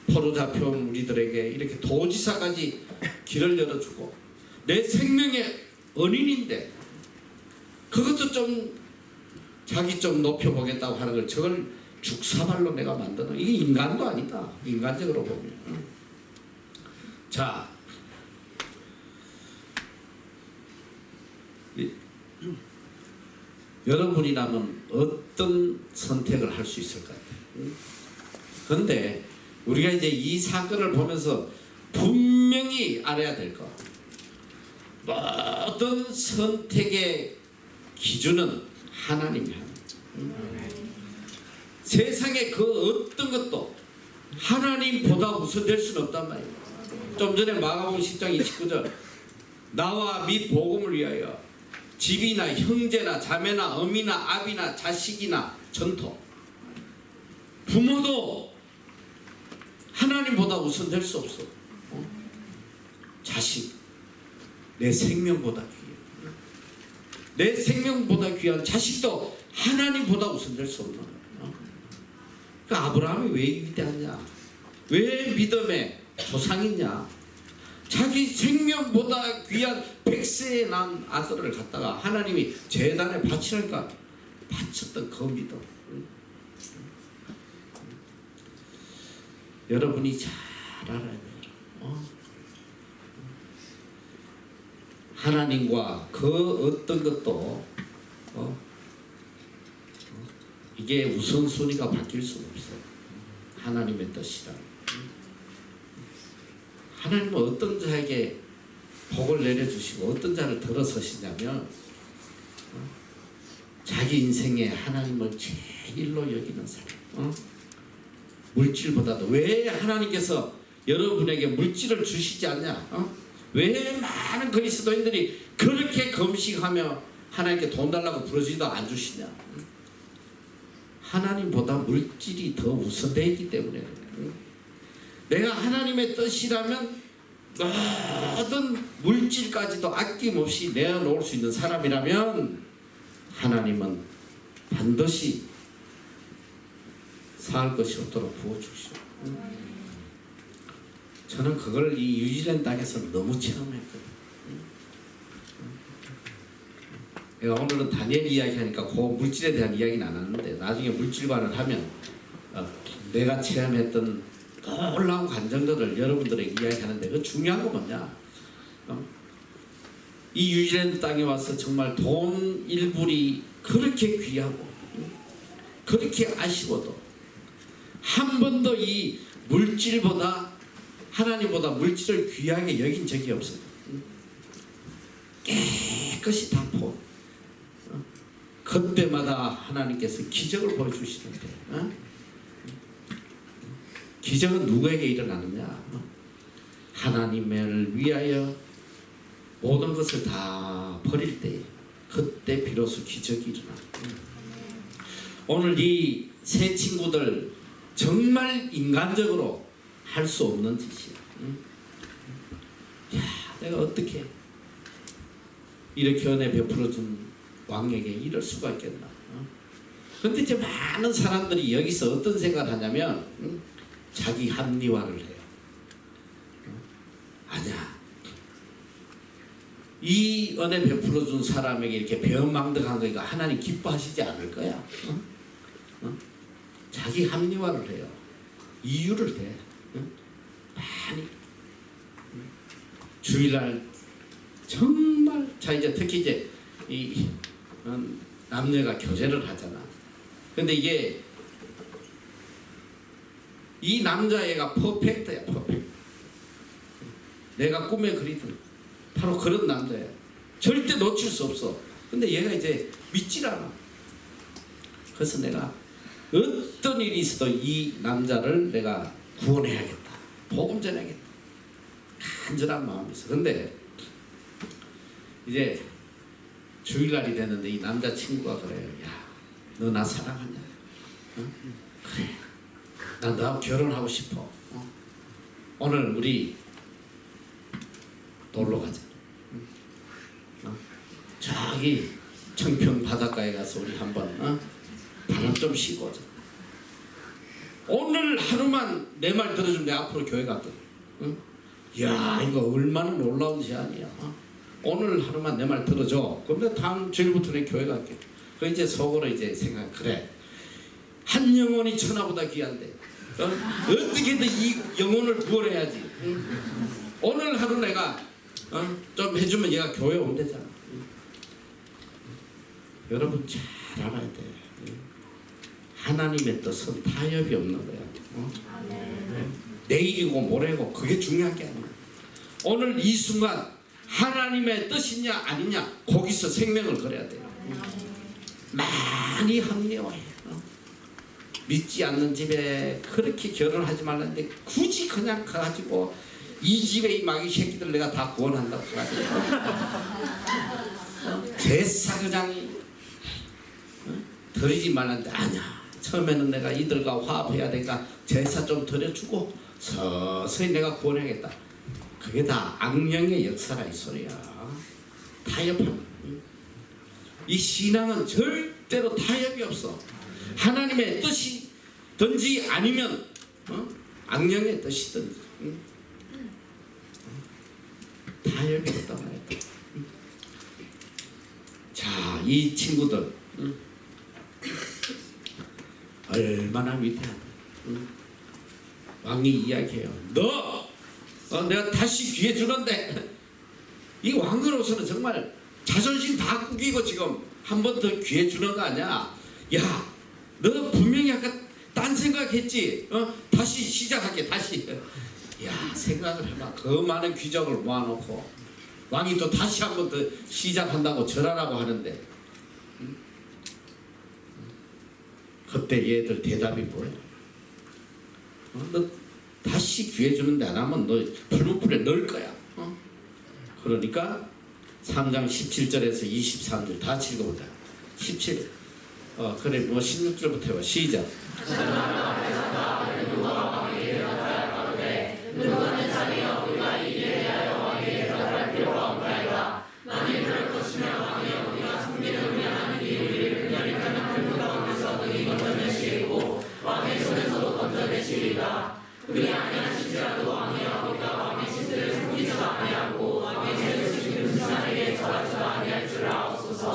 포로 잡혀온 우리들에게 이렇게 도지사까지 길을 열어주고 내 생명의 은인인데 그것도 좀 자기 좀 높여보겠다고 하는 걸 저걸 죽사발로 내가 만드는 이게 인간도 아니다. 인간적으로 보면. 자, 여러분이라면 어떤 선택을 할 수 있을 것 같아요. 그런데 우리가 이제 이 사건을 보면서 분명히 알아야 될 것. 모든 선택의 기준은 하나님이야. 세상에 그 어떤 것도 하나님보다 우선될 수는 없단 말이에요. 좀 전에 마가복음 10장 29절 나와 및 복음을 위하여 집이나 형제나 자매나 어미나 아비나 자식이나 전토 부모도 하나님보다 우선될 수 없어. 자식 내 생명보다 귀해. 내 생명보다 귀한 자식도 하나님보다 우선될 수 없는 거야. 그러니까 아브라함이 왜 위대하냐? 왜 믿음의 조상이냐? 자기 생명보다 귀한 100세에 난 아들을 갖다가 하나님이 제단에 바치니까 바쳤던 그 믿음. 여러분이 잘 알아야 돼요. 하나님과 그 어떤 것도 이게 우선순위가 바뀔 수가 없어요. 하나님의 뜻이라. 하나님은 어떤 자에게 복을 내려주시고 어떤 자를 들어서시냐면 자기 인생에 하나님을 제일로 여기는 사람. 물질보다도 왜 하나님께서 여러분에게 물질을 주시지 않냐? 왜 많은 그리스도인들이 그렇게 금식하며 하나님께 돈 달라고 부르지도 안 주시냐? 하나님보다 물질이 더 우선되어 있기 때문에. 내가 하나님의 뜻이라면 모든 물질까지도 아낌없이 내어놓을 수 있는 사람이라면 하나님은 반드시 살 것이 없도록 부어주시오. 저는 그걸 이 뉴질랜드 땅에서 너무 체험했거든요. 내가 오늘은 다니엘 이야기하니까 그 물질에 대한 이야기는 안 하는데 나중에 물질관을 하면 내가 체험했던 놀라운 감정들을 여러분들에게 이야기하는데 그 중요한 건 뭐냐? 이 뉴질랜드 땅에 와서 정말 돈 일불이 그렇게 귀하고 그렇게 아쉬워도 한 번도 이 물질보다 하나님보다 물질을 귀하게 여긴 적이 없어요. 깨끗이 다 포. 그때마다 하나님께서 기적을 보여주시는데, 기적은 누구에게 일어나느냐? 하나님을 위하여 모든 것을 다 버릴 때, 그때 비로소 기적이 일어나. 오늘 이 세 친구들 정말 인간적으로 할 수 없는 짓이야. 야, 내가 어떻게 이렇게 은혜 베풀어준 왕에게 이럴 수가 있겠나? 근데 이제 많은 사람들이 여기서 어떤 생각을 하냐면, 자기 합리화를 해요. 아니야. 이 은혜 베풀어준 사람에게 이렇게 배은망덕한 거니까 하나님 기뻐하시지 않을 거야. 자기 합리화를 해요. 이유를 대. 많이. 주일날 정말, 자 이제 특히 이제 이 남녀가 교제를 하잖아. 근데 이게 이 남자애가 퍼펙트야, 퍼펙트. 내가 꿈에 그리던 바로 그런 남자야. 절대 놓칠 수 없어. 근데 얘가 이제 믿질 않아. 그래서 내가 어떤 일이 있어도 이 남자를 내가 구원해야겠다. 복음 전해야겠다. 간절한 마음이 있어. 근데 이제 주일날이 됐는데 이 남자친구가 그래요. 야, 너 나 사랑하냐? 그래. 난 너하고 결혼하고 싶어. 오늘 우리 놀러 가자. 저기 청평 바닷가에 가서 우리 한번 바람 좀 쉬고 오자. 오늘 하루만 내 말 들어주면 내가 앞으로 교회 갔거든. 야, 이거 얼마나 놀라운 제안이야. 오늘 하루만 내 말 들어줘. 그러면 다음 주일부터 내 교회 갈게. 그 이제 속으로 이제 생각, 그래. 한 영혼이 천하보다 귀한데. 어떻게든 이 영혼을 구원해야지. 오늘 하루 내가 좀 해주면 얘가 교회 온대잖아. 여러분 잘 알아야 돼. 하나님의 뜻은 타협이 없는 거야. 내일이고 모레고 그게 중요한 게 아니야. 오늘 이 순간 하나님의 뜻이냐 아니냐 거기서 생명을 걸어야 돼요. 많이 합리화해. 믿지 않는 집에 그렇게 결혼하지 말라는데 굳이 그냥 가가지고 이 집에 이 마귀 새끼들 내가 다 구원한다고 해가지고 제사장이 드리지 말라는데 아니야. 처음에는 내가 이들과 화합해야 되니까 제사 좀 드려주고 서서히 내가 구원해야겠다. 그게 다 악령의 역사라 이 소리야. 타협하는. 이 신앙은 절대로 타협이 없어. 하나님의 뜻이든지 아니면 악령의 뜻이든지 타협이 없단 말이야. 자, 이 친구들 얼마나 위대하다. 왕이 이야기해요. 너 내가 다시 기회 주는데 이 왕으로서는 정말 자존심 다 꾸기고 지금 한 번 더 기회 주는 거 아니야. 야, 너 분명히 아까 딴 생각했지. 다시 시작할게. 다시. 야, 생각을 해봐. 그 많은 귀족을 모아놓고 왕이 또 다시 한 번 더 시작한다고 절하라고 하는데 그때 얘들 대답이 뭐야? 너 다시 기회 주는데 안 하면 너 풀무불에 넣을 거야. 그러니까 3장 17절에서 23절 다 읽어보자. 17. 그래 뭐 16절부터 해봐. 시작.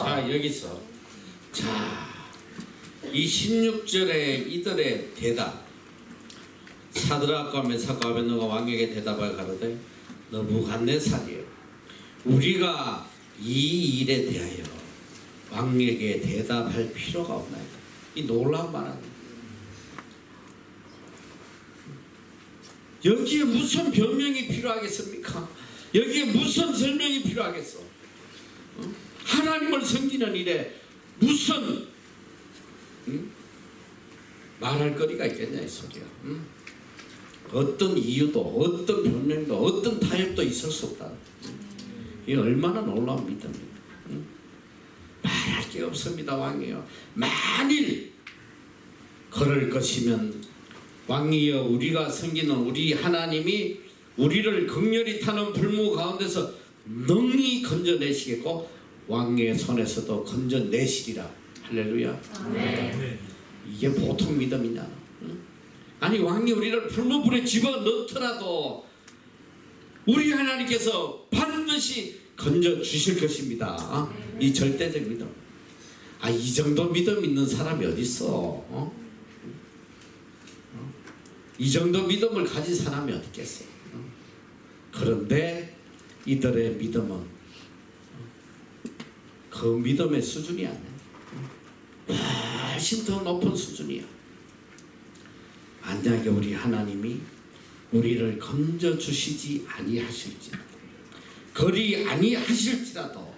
자, 여기서 자, 이 16절에 이들의 대답. 사드락과 메삭과 아벳느고가 왕에게 대답하여 가로되 느부갓네살이여, 우리가 이 일에 대하여 왕에게 대답할 필요가 없나이다. 이 놀라운 말은 여기에 무슨 변명이 필요하겠습니까? 여기에 무슨 설명이 필요하겠어? 하나님을 섬기는 일에 무슨 말할 거리가 있겠냐 이 소리야. 어떤 이유도 어떤 변명도 어떤 타협도 있을 수 없다. 이게 얼마나 놀라운 믿음입니다. 말할 게 없습니다. 왕이여, 만일 그럴 것이면 왕이여, 우리가 섬기는 우리 하나님이 우리를 극렬히 타는 불무 가운데서 능히 건져내시겠고 왕의 손에서도 건져내시리라. 할렐루야. 네. 이게 보통 믿음이냐? 아니, 왕이 우리를 불무불에 집어넣더라도 우리 하나님께서 반드시 건져주실 것입니다. 이 절대적 믿음. 이 정도 믿음 있는 사람이 어디 있어? 이 정도 믿음을 가진 사람이 어디 있겠어? 그런데 이들의 믿음은 그 믿음의 수준이 아니야. 훨씬 더 높은 수준이야. 만약에 우리 하나님이 우리를 건져주시지 아니하실지라도, 그리 아니하실지라도,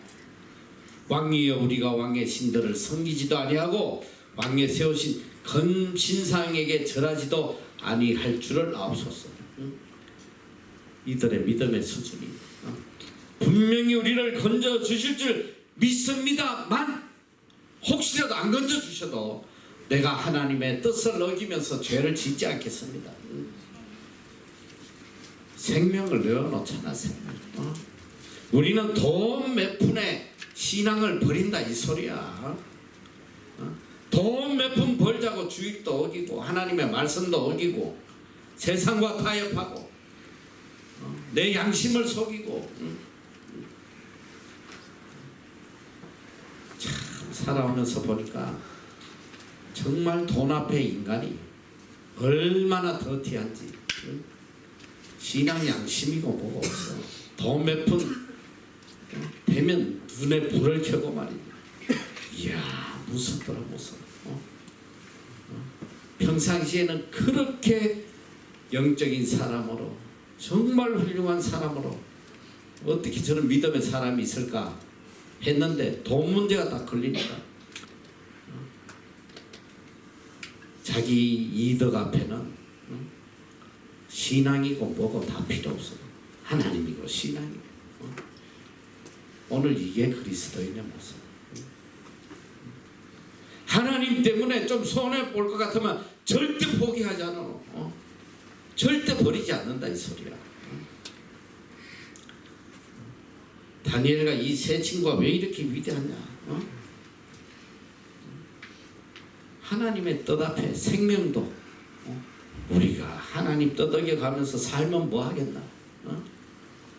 왕이여, 우리가 왕의 신들을 섬기지도 아니하고 왕의 세우신 신상에게 절하지도 아니할 줄을 아옵소서. 이들의 믿음의 수준이 분명히 우리를 건져주실 줄 믿습니다만, 혹시라도 안 건져주셔도 내가 하나님의 뜻을 어기면서 죄를 짓지 않겠습니다. 생명을 내어놓잖아. 생명. 우리는 돈 몇 푼에 신앙을 버린다 이 소리야. 돈 몇 푼 벌자고 주익도 어기고 하나님의 말씀도 어기고 세상과 타협하고 내 양심을 속이고 참 살아오면서 보니까 정말 돈 앞에 인간이 얼마나 더티한지. 신앙 양심이고 뭐고 없어. 돈 몇 푼 되면 눈에 불을 켜고 말이야. 이야, 무섭더라 무서워. 평상시에는 그렇게 영적인 사람으로, 정말 훌륭한 사람으로 어떻게 저런 믿음의 사람이 있을까 했는데 돈 문제가 딱 걸리니까 자기 이득 앞에는 신앙이고 뭐고 다 필요 없어. 하나님이고 신앙이고. 오늘 이게 그리스도인의 모습. 하나님 때문에 좀 손해 볼 것 같으면 절대 포기하지 않아. 절대 버리지 않는다 이 소리야. 다니엘과 이 세 친구가 왜 이렇게 위대하냐? 하나님의 뜻 앞에 생명도, 우리가 하나님 뜻 어겨가면서 살면 뭐 하겠나?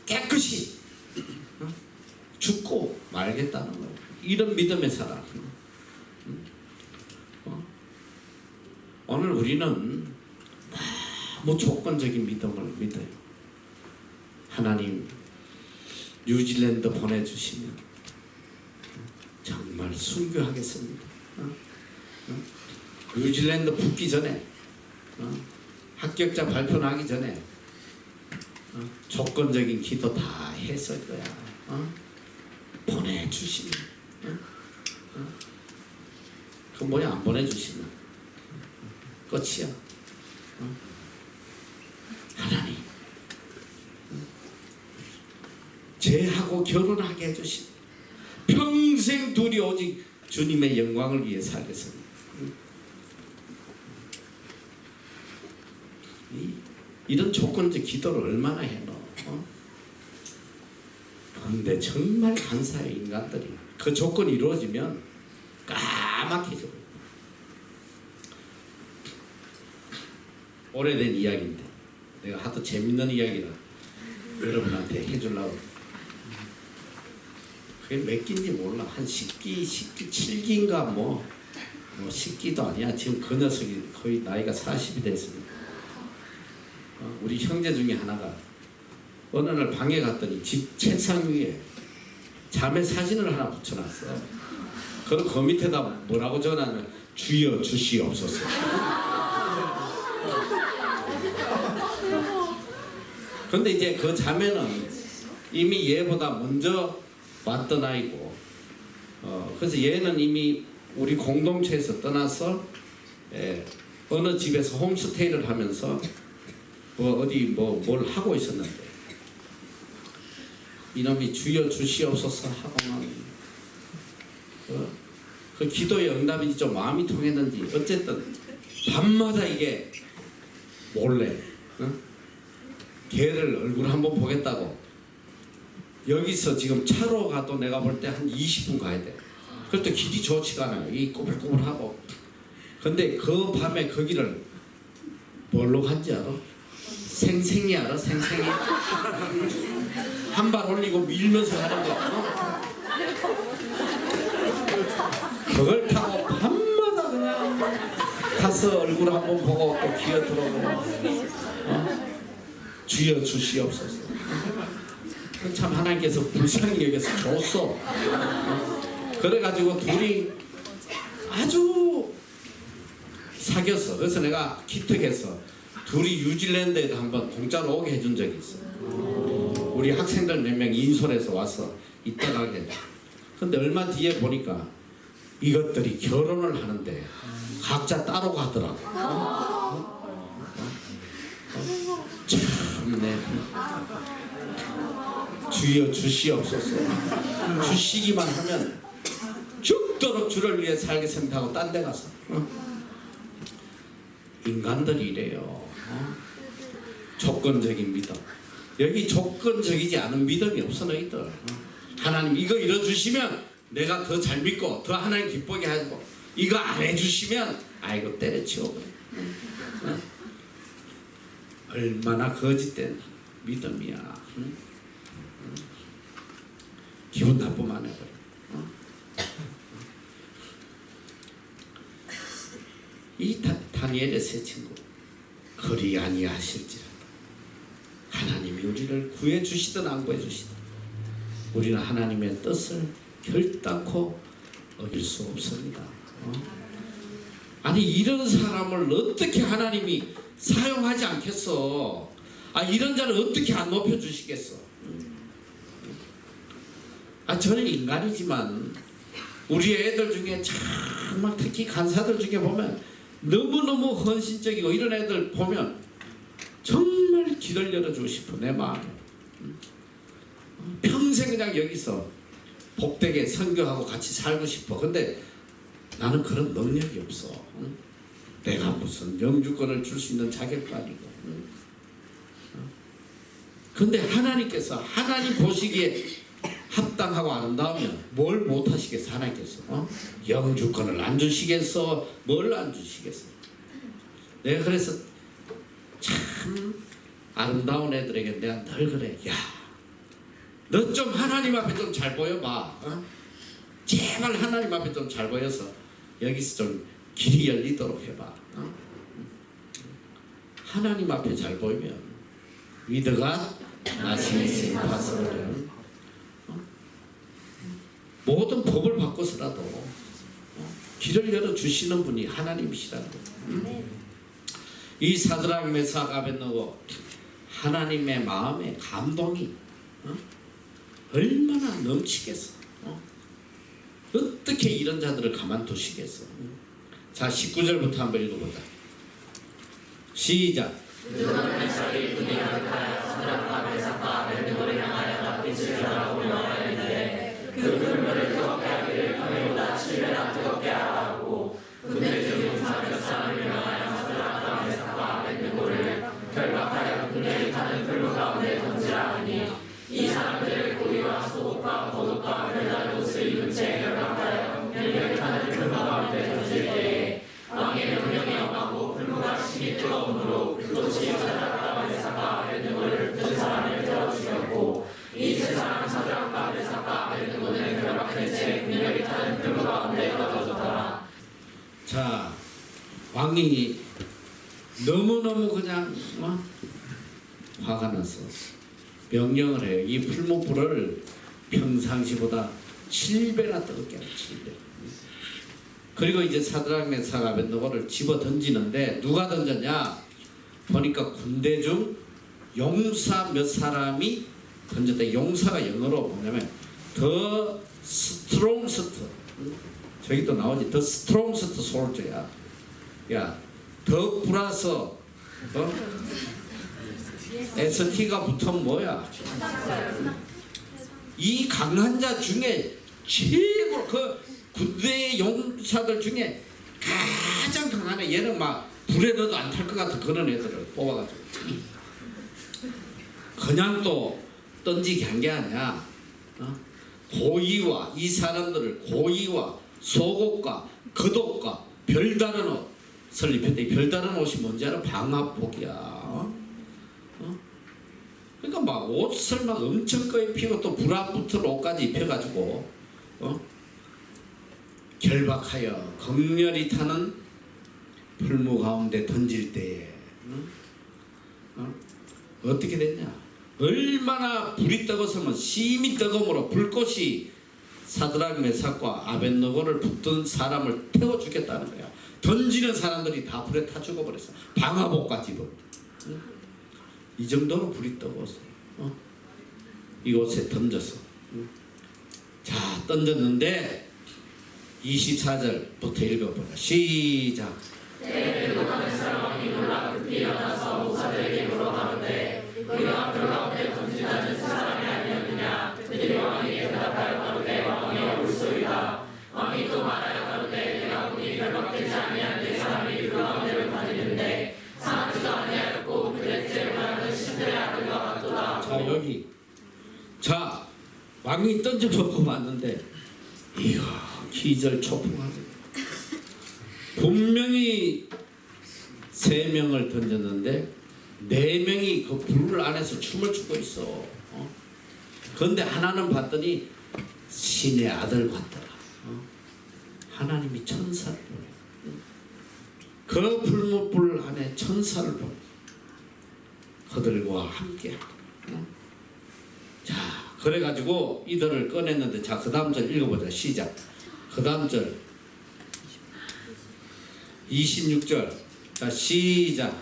깨끗이 죽고 말겠다는 거예요. 이런 믿음의 사람. 오늘 우리는 너무 조건적인 믿음을 믿어요. 하나님 뉴질랜드 보내주시면 정말 순교하겠습니다. 뉴질랜드 붙기 전에, 합격자 발표 나기 전에 조건적인 기도 다 했을 거야. 보내주시면. 그 뭐야, 안 보내주시면 끝이야. 하나님 쟤하고 결혼하게 해주시면 평생 둘이 오직 주님의 영광을 위해 살겠습니다. 이런 조건적 기도를 얼마나 해놓. 그런데 정말 간사해. 인간들이 그 조건이 이루어지면 까맣게. 오래된 이야기인데 내가 하도 재밌는 이야기라 여러분한테 해주려고. 그게 몇 끼인지 몰라. 한 10끼, 7끼인가 뭐 10끼도 아니야. 지금 그 녀석이 거의 나이가 40이 됐습니다. 우리 형제 중에 하나가 어느 날 방에 갔더니 집 책상 위에 자매 사진을 하나 붙여놨어. 그리고 그 밑에다 뭐라고 적어놨냐면 주여 주시옵소서. 근데 이제 그 자매는 이미 얘보다 먼저 왔던 아이고, 그래서 얘는 이미 우리 공동체에서 떠나서 어느 집에서 홈스테이를 하면서 뭘 하고 있었는데, 이놈이 주여 주시옵소서 하고만 그 기도의 응답인지 좀 마음이 통했는지 어쨌든 밤마다 이게 몰래 걔를 얼굴 한번 보겠다고 여기서 지금 차로 가도 내가 볼 때 한 20분 가야 돼. 그럴 때 길이 좋지가 않아요. 이 꼬불꼬불하고. 근데 그 밤에 거기를 뭘로 간지 알아? 생생이 알아? 생생이? 한 발 올리고 밀면서 가는 거. 그걸 타고 밤마다 그냥 가서 얼굴 한번 보고 또 기어 들어오고 주여 주시옵소서. 참 하나님께서 불쌍히 여겨서 줬어. 그래가지고 둘이 아주 사귀었어. 그래서 내가 기특해서 둘이 뉴질랜드에도 한번 공짜로 오게 해준 적이 있어. 우리 학생들 몇 명 인솔에서 와서 있다 가게 돼. 근데 얼마 뒤에 보니까 이것들이 결혼을 하는데 각자 따로 가더라고. 참네. 주여 주시옵소서. 주시기만 하면 죽도록 주를 위해 살겠습니다 하고 딴 데 가서 인간들이 이래요. 조건적인 믿음. 여기 조건적이지 않은 믿음이 없어 너희들. 하나님 이거 이뤄주시면 내가 더 잘 믿고 더 하나님 기쁘게 하고, 이거 안 해주시면 아이고 때려치우고. 얼마나 거짓된 믿음이야. 기분 나쁘만 해버려. 이 다니엘의 세 친구 그리 아니하실지라도 하나님이 우리를 구해주시든 안 구해주시든 우리는 하나님의 뜻을 결단코 어길 수 없습니다. 아니 이런 사람을 어떻게 하나님이 사용하지 않겠어? 이런 자를 어떻게 안 높여주시겠어? 저는 인간이지만 우리 애들 중에 정말 특히 간사들 중에 보면 너무너무 헌신적이고 이런 애들 보면 정말 길을 열어주고 싶어 내 마음에. 평생 그냥 여기서 복되게 선교하고 같이 살고 싶어. 근데 나는 그런 능력이 없어. 내가 무슨 영주권을 줄 수 있는 자격도 아니고. 근데 하나님께서 하나님 보시기에 합당하고 아름다우면 뭘 못하시겠어 하나님께서. 영주권을 안 주시겠어? 뭘 안 주시겠어? 내가 그래서 참 아름다운 애들에게 내가 늘 그래. 야, 너 좀 하나님 앞에 좀 잘 보여봐. 제발 하나님 앞에 좀 잘 보여서 여기서 좀 길이 열리도록 해봐. 하나님 앞에 잘 보이면 위드가 나시니 파서를 모든 법을 바꿔서라도 길을 열어주시는 분이 하나님이시라는 거예요. 이 사드락 메삭 아벳느고 하나님의 마음의 감동이 얼마나 넘치겠어. 어떻게 이런 자들을 가만두시겠어. 자 19절부터 한번 읽어보자. 시작. 자, 왕이 너무너무 그냥 화가 나서 명령을 해요. 이 풀무불을 평상시보다 7배나 뜨겁게 하라. 7배. 그리고 이제 사드락 메삭 아벳느고를 집어 던지는데 누가 던졌냐? 보니까 군대 중 용사 몇 사람이 던졌다. 용사가 영어로 뭐냐면 더 스트롱스트, 저기 또 나오지. 더 스트롱스트 솔저야. 야, 더 플러스 ST가 붙으면 뭐야? 이 강한 자 중에 최고, 그 군대 용사들 중에 가장 강한 애. 얘는 막 불에 넣어도 안 탈 것 같은 그런 애들을 뽑아가지고 그냥 또 던지게 한 게 아니야. 고의와, 이 사람들을 고의와 속옷과 겉옷과 별다른 옷 설립했대. 별다른 옷이 뭔지 알아? 방화복이야. 그러니까 막 옷을 막 엄청 입히고 또 불 안 붙을 옷까지 입혀가지고 결박하여 극렬히 타는 풀무 가운데 던질 때에 어떻게 됐냐? 얼마나 불이 뜨거웠으면 심히 뜨거움으로 불꽃이 사드락 메삭과 아벳느고를 붙든 사람을 태워 죽겠다는 거야. 던지는 사람들이 다 불에 타 죽어버렸어. 방화복까지 입어. 이 정도로 불이 뜨거웠어. 이곳에 던졌어. 자, 던졌는데 24절부터 읽어보자. 시작. 자, 여기. 자, 왕이 던져놓고 왔는데 이야, 기절초풍하네. 분명히 3명을 던졌는데 4명이 그 불 안에서 춤을 추고 있어. 그런데 하나는 봤더니 신의 아들 같더라. 하나님이 천사를 보내. 그 불못불 안에 천사를 보내. 그들과 함께. 자, 그래가지고 이들을 꺼냈는데, 자, 그 다음 절 읽어보자. 시작. 그 다음 절 26절. 자, 시작.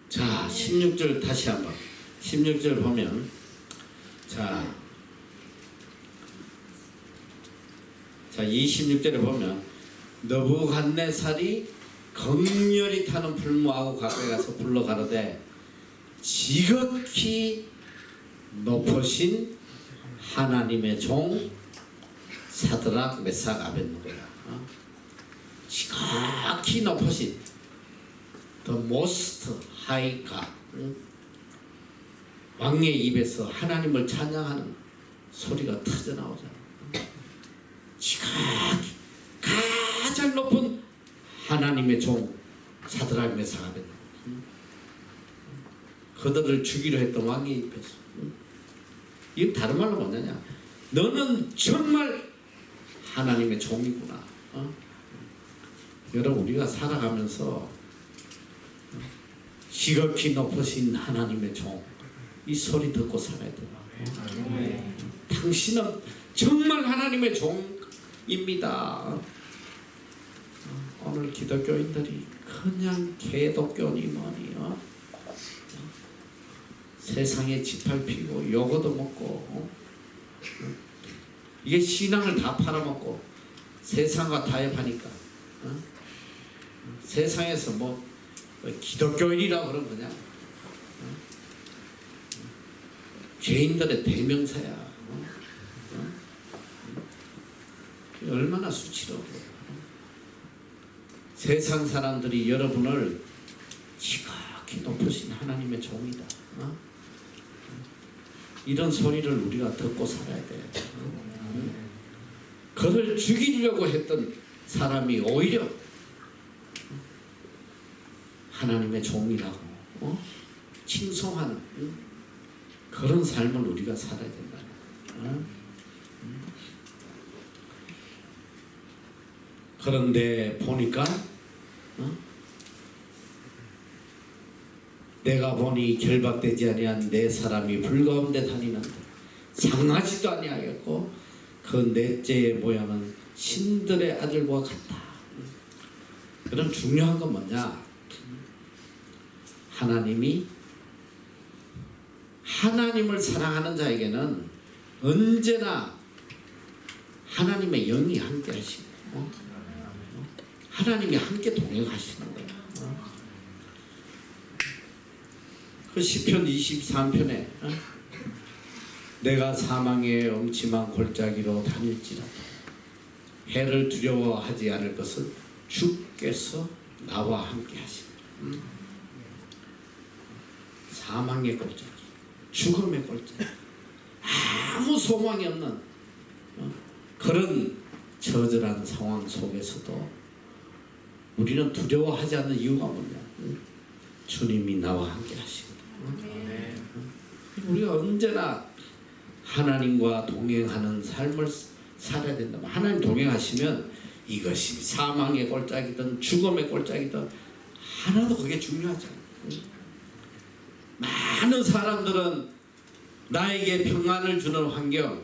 자, 16절 다시 한번. 16절 보면, 자 26절에 보면 느부갓네살이 극렬히 타는 불무하고 가까이 가서 불러 가로되 지극히 높으신 하나님의 종 사드락 메삭 아벳느고야. 지극히 높으신 The most high God. 왕의 입에서 하나님을 찬양하는 소리가 터져 나오잖아. 지극히 가장 높은 하나님의 종 사드락 메삭 아벳느고. 그들을 죽이려 했던 왕의 입에서. 이건 다른 말로 뭐냐냐? 너는 정말 하나님의 종이구나. 여러분, 우리가 살아가면서 지극히 높으신 하나님의 종, 이 소리 듣고 살아야 돼요. 당신은 정말 하나님의 종입니다. 오늘 기독교인들이 그냥 개독교니 뭐니 세상에 짓밟히고 요거도 먹고 이게 신앙을 다 팔아먹고 세상과 타협하니까 세상에서 뭐 기독교인이라고 그런 거냐? 죄인들의 대명사야. 얼마나 수치스러워. 세상 사람들이 여러분을 지극히 높으신 하나님의 종이다. 이런 소리를 우리가 듣고 살아야 돼. 그를 죽이려고 했던 사람이 오히려 하나님의 종이라고 칭송하는 그런 삶을 우리가 살아야 된다. 그런데 보니까 내가 보니 결박되지 아니한 네 사람이 불 가운데 다니는데 상하지도 아니하였고 그 넷째의 모양은 신들의 아들과 같다. 그럼 중요한 건 뭐냐? 하나님을 사랑하는 자에게는 언제나 하나님의 영이 함께 하시고 하나님이 함께 동행하시는 거예요. 그 시편 23편에 내가 사망의 엄침한 골짜기로 다닐지라도 해를 두려워하지 않을 것은 주께서 나와 함께 하시는 사망의 골짜기, 죽음의 골짜기, 아무 소망이 없는 그런 처절한 상황 속에서도 우리는 두려워하지 않는 이유가 뭐냐? 주님이 나와 함께 하시거든. 우리가 언제나 하나님과 동행하는 삶을 살아야 된다. 하나님 동행하시면 이것이 사망의 골짜기든 죽음의 골짜기든 하나도 그게 중요하지 않아요. 많은 사람들은 나에게 평안을 주는 환경,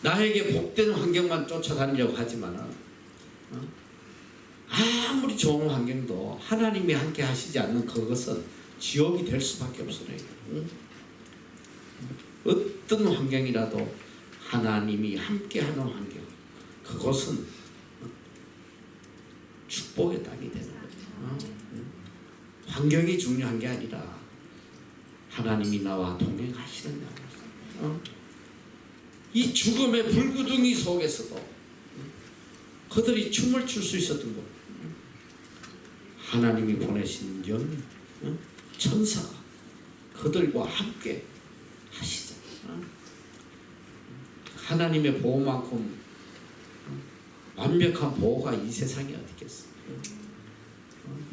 나에게 복된 환경만 쫓아다니려고 하지만 아무리 좋은 환경도 하나님이 함께 하시지 않는 그것은 지옥이 될 수밖에 없어요. 어떤 환경이라도 하나님이 함께하는 환경, 그것은 축복의 땅이 되는 거죠. 환경이 중요한 게 아니라 하나님이 나와 동행하시느냐. 이 죽음의 불구덩이 속에서도 그들이 춤을 출 수 있었던 것, 하나님이 보내신 영, 천사가 그들과 함께 하시죠. 하나님의 보호만큼 완벽한 보호가 이 세상에 어디 있겠어.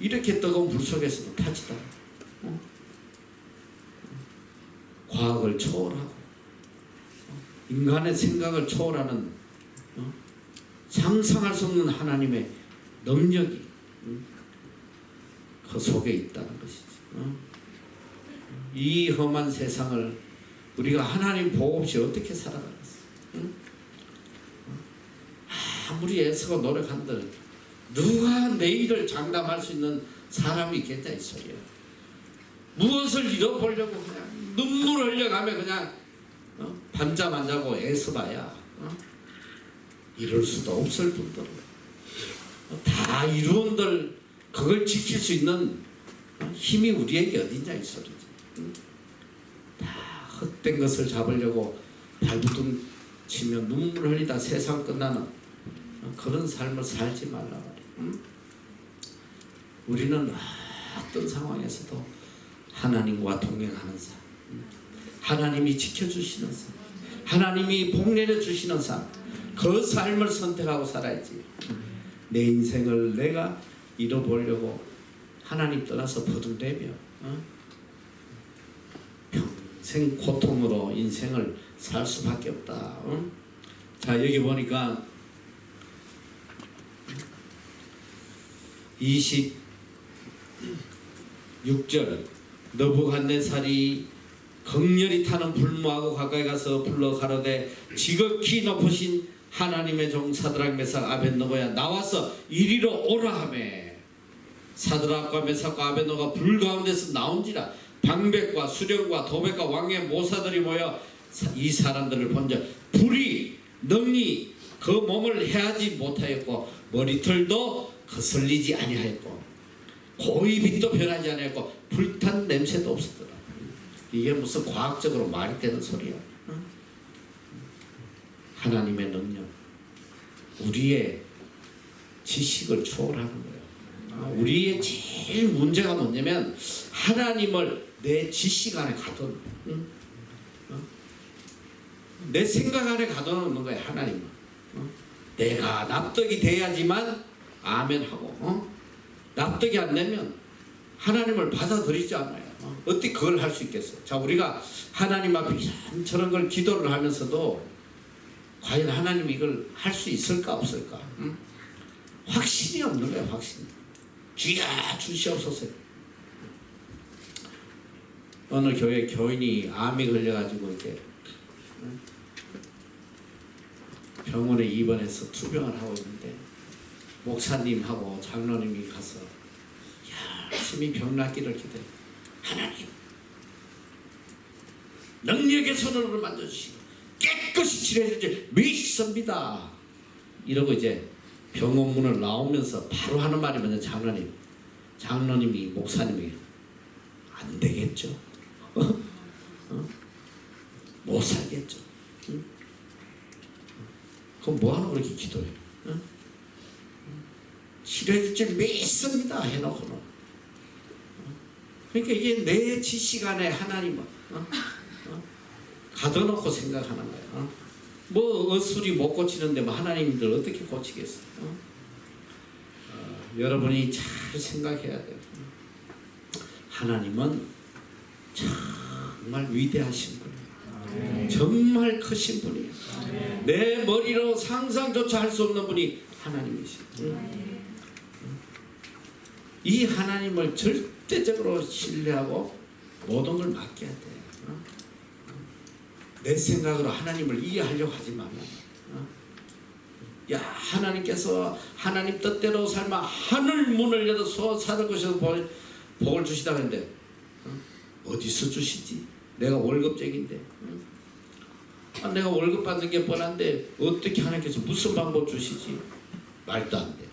이렇게 뜨거운 불 속에서도 타지다. 과학을 초월하고 인간의 생각을 초월하는 상상할 수 없는 하나님의 능력이 그 속에 있다는 것이지. 이 험한 세상을 우리가 하나님 보호 없이 어떻게 살아가겠어? 아무리 애쓰고 노력한들 누가 내일을 장담할 수 있는 사람이 있겠냐 이 소리야. 무엇을 잃어보려고 그냥 눈물 흘려가며 그냥 밤잠 안 자고 애써봐야 이룰 수도 없을 뿐더러 다 이루온들 그걸 지킬 수 있는 힘이 우리에게 어딨냐 이 소리지. 다 헛된 것을 잡으려고 발부둥 치며 눈물 흘리다 세상 끝나는 그런 삶을 살지 말라 말이야. 우리는 어떤 상황에서도 하나님과 동행하는 삶, 하나님이 지켜주시는 삶, 하나님이 복 내려주시는 삶, 그 삶을 선택하고 살아야지. 내 인생을 내가 잃어보려고 하나님 떠나서 버둥대며 평생 고통으로 인생을 살 수밖에 없다. 자, 여기 보니까 26절 느부갓네살이 극렬히 타는 불무하고 가까이 가서 불러 가로되 지극히 높으신 하나님의 종 사드락 메삭 아벳느고야 나와서 이리로 오라 하매 사드락과 메삭과 아벳느고가 불 가운데서 나온지라 방백과 수령과 도백과 왕의 모사들이 모여 이 사람들을 본즉 불이 능히 그 몸을 해하지 못하였고 머리털도 거슬리지 아니하였고 고의 빛도 변하지 아니하였고 불탄 냄새도 없었더라. 이게 무슨 과학적으로 말이 되는 소리야. 하나님의 능력, 우리의 지식을 초월하는 거예요. 우리의 제일 문제가 뭐냐면 하나님을 내 지식 안에 가둬, 내 생각 안에 가둬놓는 거예요. 하나님은 내가 납득이 돼야지만 아멘 하고 납득이 안 되면 하나님을 받아들이지 않아요. 어떻게 그걸 할 수 있겠어? 자, 우리가 하나님 앞에 이런저런 걸 기도를 하면서도 과연 하나님이 이걸 할 수 있을까 없을까? 응? 확신이 없는 거야, 확신. 주야 주시옵소서. 어느 교회 교인이 암이 걸려가지고 이렇게 병원에 입원해서 투병을 하고 있는데 목사님하고 장로님이 가서 열심히 병 낫기를 기도해. 하나님 능력의 손으로 만져주시고 깨끗이 치료해 주실 믿습니다. 이러고 이제 병원 문을 나오면서 바로 하는 말이 뭐냐. 장로님이 목사님이 안 되겠죠. 못 살겠죠. 그럼 뭐하러 그렇게 기도해? 치료해 줄 믿습니다 해놓고는. 그러니까 이게 내 지시간에 하나님은 가둬놓고 생각하는 거야. 뭐 어술이 못 고치는데 뭐 하나님들 어떻게 고치겠어? 여러분이 잘 생각해야 돼요. 하나님은 정말 위대하신 분이에요. 정말 크신 분이에요. 내 머리로 상상조차 할 수 없는 분이 하나님이시죠. 이 하나님을 절대적으로 신뢰하고 모든 걸 맡겨야 돼요. 내 생각으로 하나님을 이해하려고 하지 말라. 야, 하나님께서 하나님 뜻대로 삶아 하늘 문을 열어서 사는 것에서 복을 주시다 했는데 어디서 주시지? 내가 월급쟁인데. 내가 월급 받는 게 뻔한데 어떻게 하나님께서 무슨 방법 주시지? 말도 안 돼.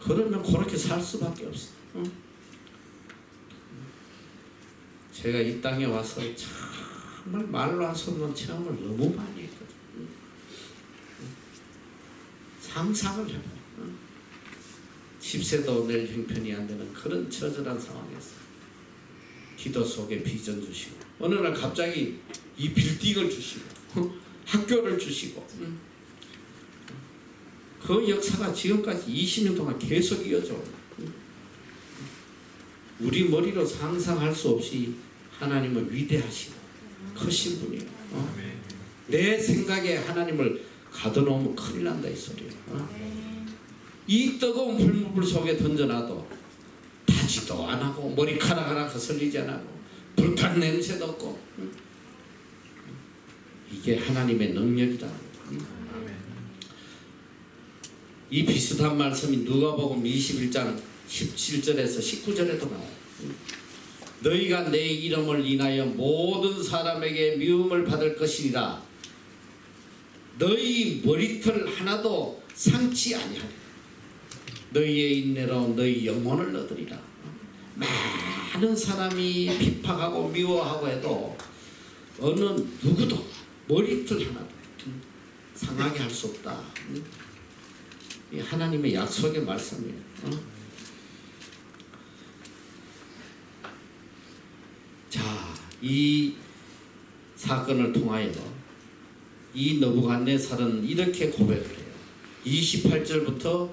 그러면 그렇게 살 수밖에 없어. 제가 이 땅에 와서 정말 말로 할 수 없는 체험을 너무 많이 했거든. 상상을 해봐. 10세도 낼 형편이 안 되는 그런 처절한 상황이었어. 기도 속에 비전 주시고 어느 날 갑자기 이 빌딩을 주시고 학교를 주시고 그 역사가 지금까지 20년 동안 계속 이어져. 우리 머리로 상상할 수 없이 하나님은 위대하시고 크신 분이에요. 내 생각에 하나님을 가둬놓으면 큰일 난다 이 소리예요. 이 뜨거운 불물 속에 던져놔도 타지도 안 하고 머리카락 하나 거슬리지 않고 불탄 냄새도 없고. 이게 하나님의 능력이다. 이 비슷한 말씀이 누가복음 21장 17절에서 19절에도 나와요. 너희가 내 이름을 인하여 모든 사람에게 미움을 받을 것이니라. 너희 머리털 하나도 상치 아니하리라. 너희의 인내로 너희 영혼을 얻으리라. 많은 사람이 핍박하고 미워하고 해도 어느 누구도 머리털 하나도 상하게 할 수 없다. 이 하나님의 약속의 말씀이에요. 자, 이 사건을 통하여 이 느부갓네살은 이렇게 고백을 해요. 28절부터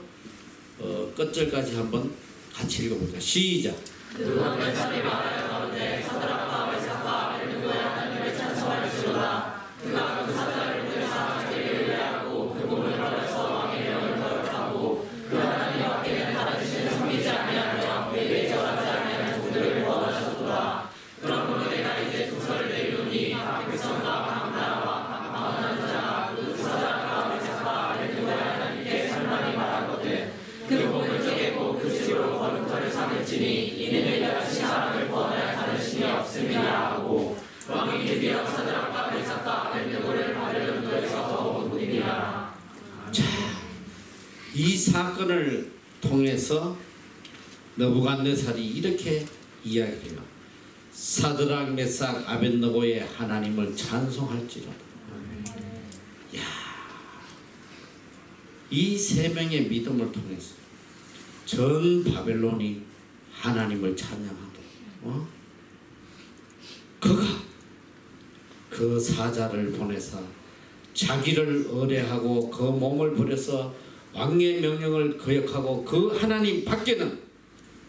끝절까지 한번 같이 읽어보자. 시작. 느부갓네살이 말하여 가로되 사드락과 메삭과 아벤느고의 하나님을 찬송할지로다. 그가 그 사자를 보내사 자기를 의뢰하고 그 몸을 벌여서 왕의 명을 거역하고 그 하나님 밖에는 다른 신을 섬기지 아니하며 그에게 절하지 아니하는 종들을 구원하셨도다. 그러므로 내가 이제 조서를 내리오니 각 백성과 각 나라와 각 망언하는 자가 그 사자가 메삭과 아벤느고의 하나님께 살만히 말하거든 그 몸을 쪼개고 그 집으로 거룩터를 삼을지니 이는 이같이 사람을 구원할 다른 신이 없음이라 하고 왕이 드디어 사드락과 메삭과 아벤느고를 바벨론 도에서 더 보이니라. 자, 이 사건을 통해서 느부갓네살이 이렇게 이야기해요. 사드락 메삭 아벤느고의 하나님을 찬송할지로다. 야, 이 세 명의 믿음을 통해서 전 바벨론이 하나님을 찬양하고 그가 그 사자를 보내서 자기를 의뢰하고 그 몸을 버려서 왕의 명령을 거역하고 그 하나님 밖에는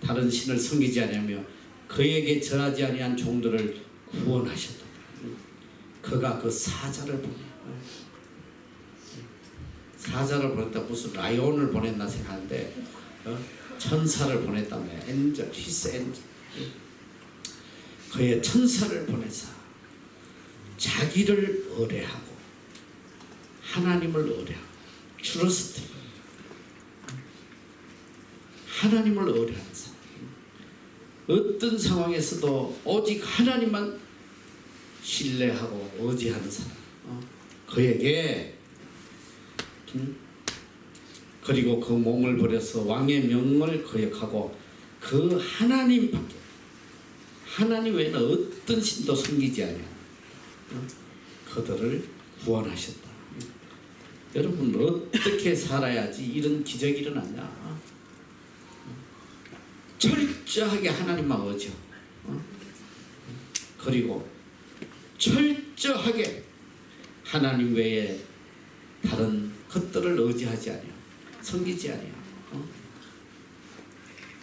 다른 신을 섬기지 아니하며 그에게 절하지 아니한 종들을 구원하셨다. 그가 그 사자를 보내. 사자를 보냈다 무슨 라이온을 보냈나 생각하는데 천사를 보냈다며. 엔젤, 히스 엔젤. 그의 천사를 보내사 자기를 의뢰하고 하나님을 의뢰하고 트러스트, 하나님을 의뢰하는 사람. 어떤 상황에서도 오직 하나님만 신뢰하고 의지하는 사람. 그에게 그리고 그 몸을 버려서 왕의 명을 거역하고 그 하나님밖에, 하나님 외에는 어떤 신도 섬기지 아니하고 그들을 구원하셨다. 여러분 어떻게 살아야지 이런 기적이 일어나냐? 철저하게 하나님만 의지하고 그리고 철저하게 하나님 외에 다른 것들을 의지하지 아니하고 섬기지 아니하고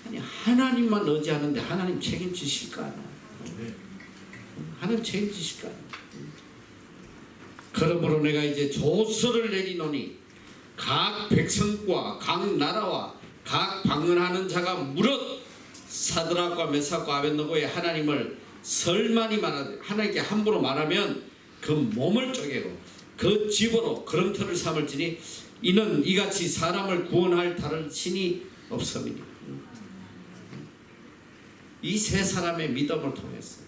아니 하나님만 의지하는데 하나님 책임지실까? 하나님 책임지실까? 그러므로 내가 이제 조서를 내리노니 각 백성과 각 나라와 각 방언하는 자가 무릇 사드락과 메삭과 아벳느고의 하나님을 설만이 말하되 하나님께 함부로 말하면 그 몸을 쪼개고 그 집으로 걸음터를 삼을지니 이는 이같이 사람을 구원할 다른 신이 없음이니. 이 세 사람의 믿음을 통해서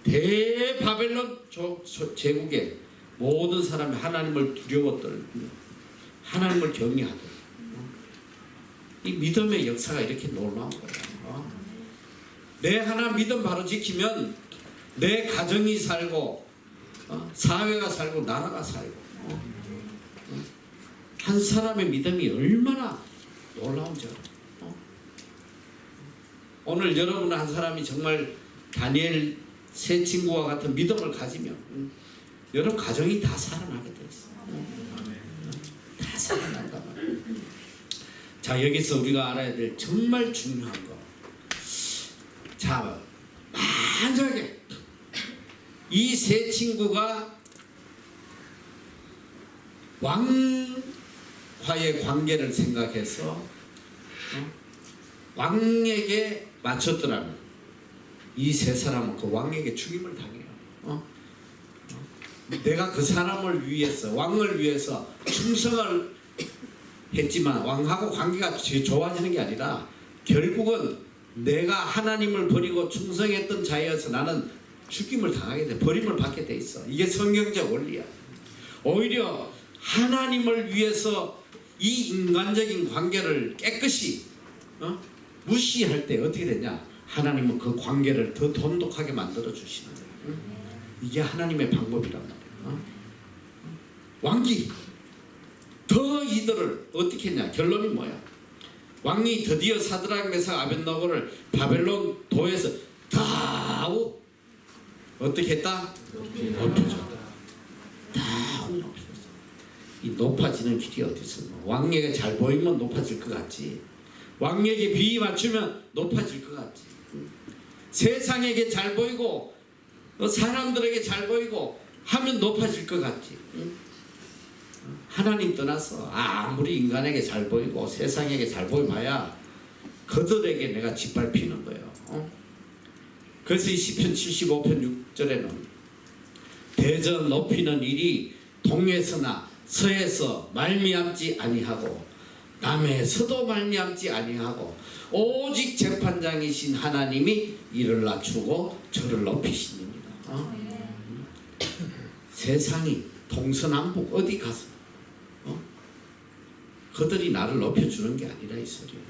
대바벨론 제국의 모든 사람이 하나님을 두려워 떨며 하나님을 경외하더라. 이 믿음의 역사가 이렇게 놀라운 거예요. 내 하나 믿음 바로 지키면 내 가정이 살고 사회가 살고 나라가 살고 한 사람의 믿음이 얼마나 놀라운지 알아요. 오늘 여러분 한 사람이 정말 다니엘 세 친구와 같은 믿음을 가지면 여러분 가정이 다 살아나게 돼 있어. 다 살아난단 말이에요. 자, 여기서 우리가 알아야 될 정말 중요한 거. 자, 만약에 이 세 친구가 왕과의 관계를 생각해서 왕에게 맞췄더라면 이 세 사람은 그 왕에게 죽임을 당해요. 내가 그 사람을 위해서, 왕을 위해서 충성을 했지만 왕하고 관계가 좋아지는 게 아니라 결국은 내가 하나님을 버리고 충성했던 자여서 나는 죽임을 당하게 돼, 버림을 받게 돼 있어. 이게 성경적 원리야. 오히려 하나님을 위해서 이 인간적인 관계를 깨끗이 무시할 때 어떻게 되냐? 하나님은 그 관계를 더 돈독하게 만들어 주시는 거예요. 이게 하나님의 방법이란 말이에요. 왕기 더 이들을 어떻게 했냐? 결론이 뭐야? 왕이 드디어 사드락 메삭 아벳느고를 바벨론 도에서 다 어떻게 했다? 높여줬다. 다 높여줬어. 이 높아지는 길이 어디 있어? 왕에게 잘 보이면 높아질 것 같지. 왕에게 비위 맞추면 높아질 것 같지. 세상에게 잘 보이고 사람들에게 잘 보이고 하면 높아질 것 같지. 하나님 떠나서 아무리 인간에게 잘 보이고 세상에게 잘 보여봐야 그들에게 내가 짓밟히는 거예요. 그래서 이 시편 75편 6절에는 대저 높이는 일이 동에서나 서에서 말미암지 아니하고 남에서도 말미암지 아니하고 오직 재판장이신 하나님이 이를 낮추고 저를 높이시니라. 세상이 동서남북 어디 가서 그들이 나를 높여주는 게 아니라 이 소리예요.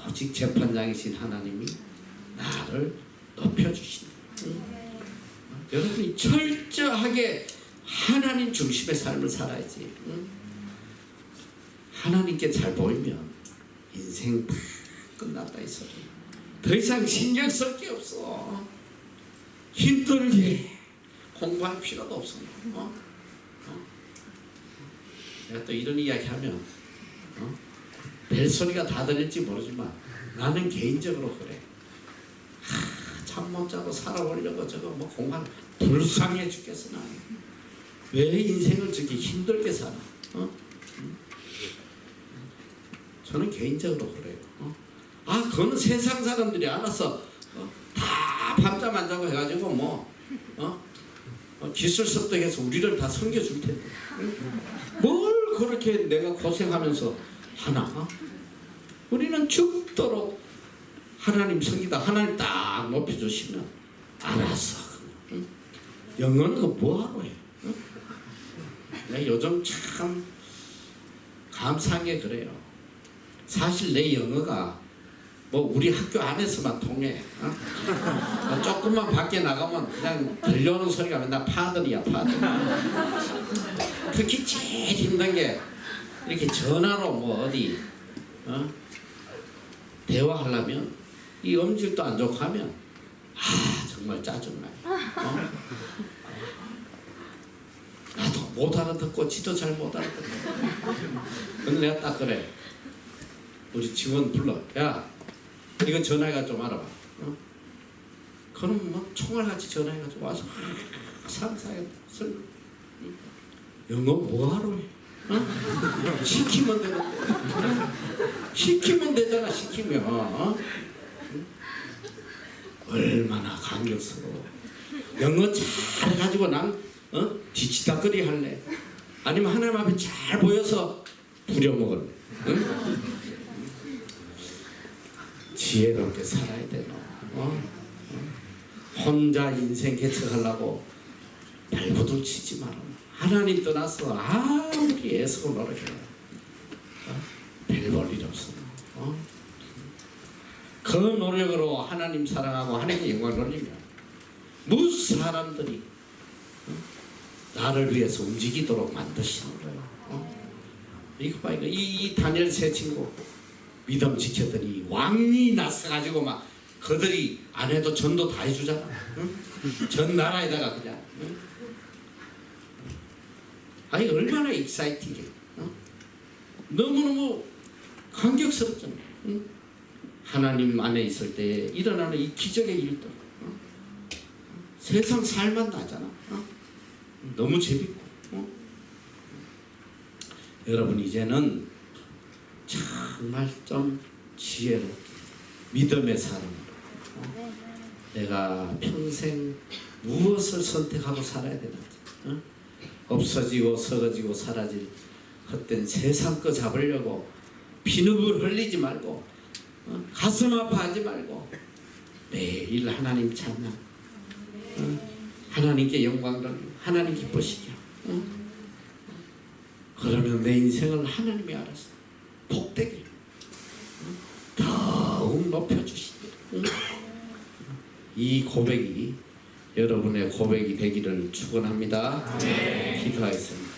오직 재판장이신 하나님이 나를 높여주신다. 여러분이 철저하게 하나님 중심의 삶을 살아야지. 하나님께 잘 보이면 인생 다 끝났다 이 소리. 더 이상 신경 쓸 게 없어. 힘들게 공부할 필요도 없어. 내가 또 이런 이야기 하면 벨소리가 다 들릴지 모르지만 나는 개인적으로 그래. 잠 못 자고 살아보려고 저거 뭐 공부하는 불쌍해 죽겠어 나는. 왜 인생을 저렇게 힘들게 살아? 저는 개인적으로 그래요. 그거는 세상 사람들이 알아서 다 밤잠 안 자고 해가지고 기술 습득해서 우리를 다 섬겨줄 텐데 뭘 그렇게 내가 고생하면서 하나? 우리는 죽도록 하나님 섬기다 하나님 딱 높여주시면 알았어. 영어는 그 뭐하러 해? 내가 요즘 참 감사한 게 그래요. 사실 내 영어가 우리 학교 안에서만 통해. 조금만 밖에 나가면 그냥 들려오는 소리가 맨날 파들이야 파들. 특히 제일 힘든 게 이렇게 전화로 어디 대화하려면 이 음질도 안 좋고 하면 정말 짜증나요. 나도 못 알아듣고 지도 잘 못 알아듣고. 근데 내가 딱 그래. 우리 직원 불러. 야, 이거 전화해가 좀 알아봐. 그럼 총알같이 전화해가지고 와서 상사에 영어 뭐하러 해? 시키면 되는데. 시키면 되잖아. 시키면. 얼마나 감격스러워. 영어 잘해가지고 난 뒤치다거리 할래. 아니면 하나님 앞에 잘 보여서 부려먹을래. 지혜롭게 살아야 되노. 혼자 인생 개척하려고 발부들 치지 마라. 하나님 떠나서 아무리 애쓰고 노력해라. 별 볼 일 없어. 그 노력으로 하나님 사랑하고 하나님께 영광 돌리면 무슨 사람들이 나를 위해서 움직이도록 만드시는 거예요. 이거 봐, 이 다니엘 세 친구 믿음 지켰더니 왕이 났어가지고 막 그들이 안 해도 전도 다 해주잖아. 전 나라에다가 그냥. 아니 얼마나 익사이팅해. 너무너무 감격스럽잖아. 하나님 안에 있을 때 일어나는 이 기적의 일들. 세상 살만 나잖아. 너무 재밌고. 여러분 이제는 정말 좀 지혜롭게 믿음의 사람으로 내가 평생 무엇을 선택하고 살아야 되는지 없어지고 썩어지고 사라질 헛된 세상 거 잡으려고 피눈물 흘리지 말고 가슴 아파하지 말고 매일 하나님 찬양 하나님께 영광 돌리고 하나님 기쁘시게 그러면 내 인생을 하나님이 알아서 복되게 더욱 높여주시리라. 이 고백이 여러분의 고백이 되기를 축원합니다. 기도하겠습니다.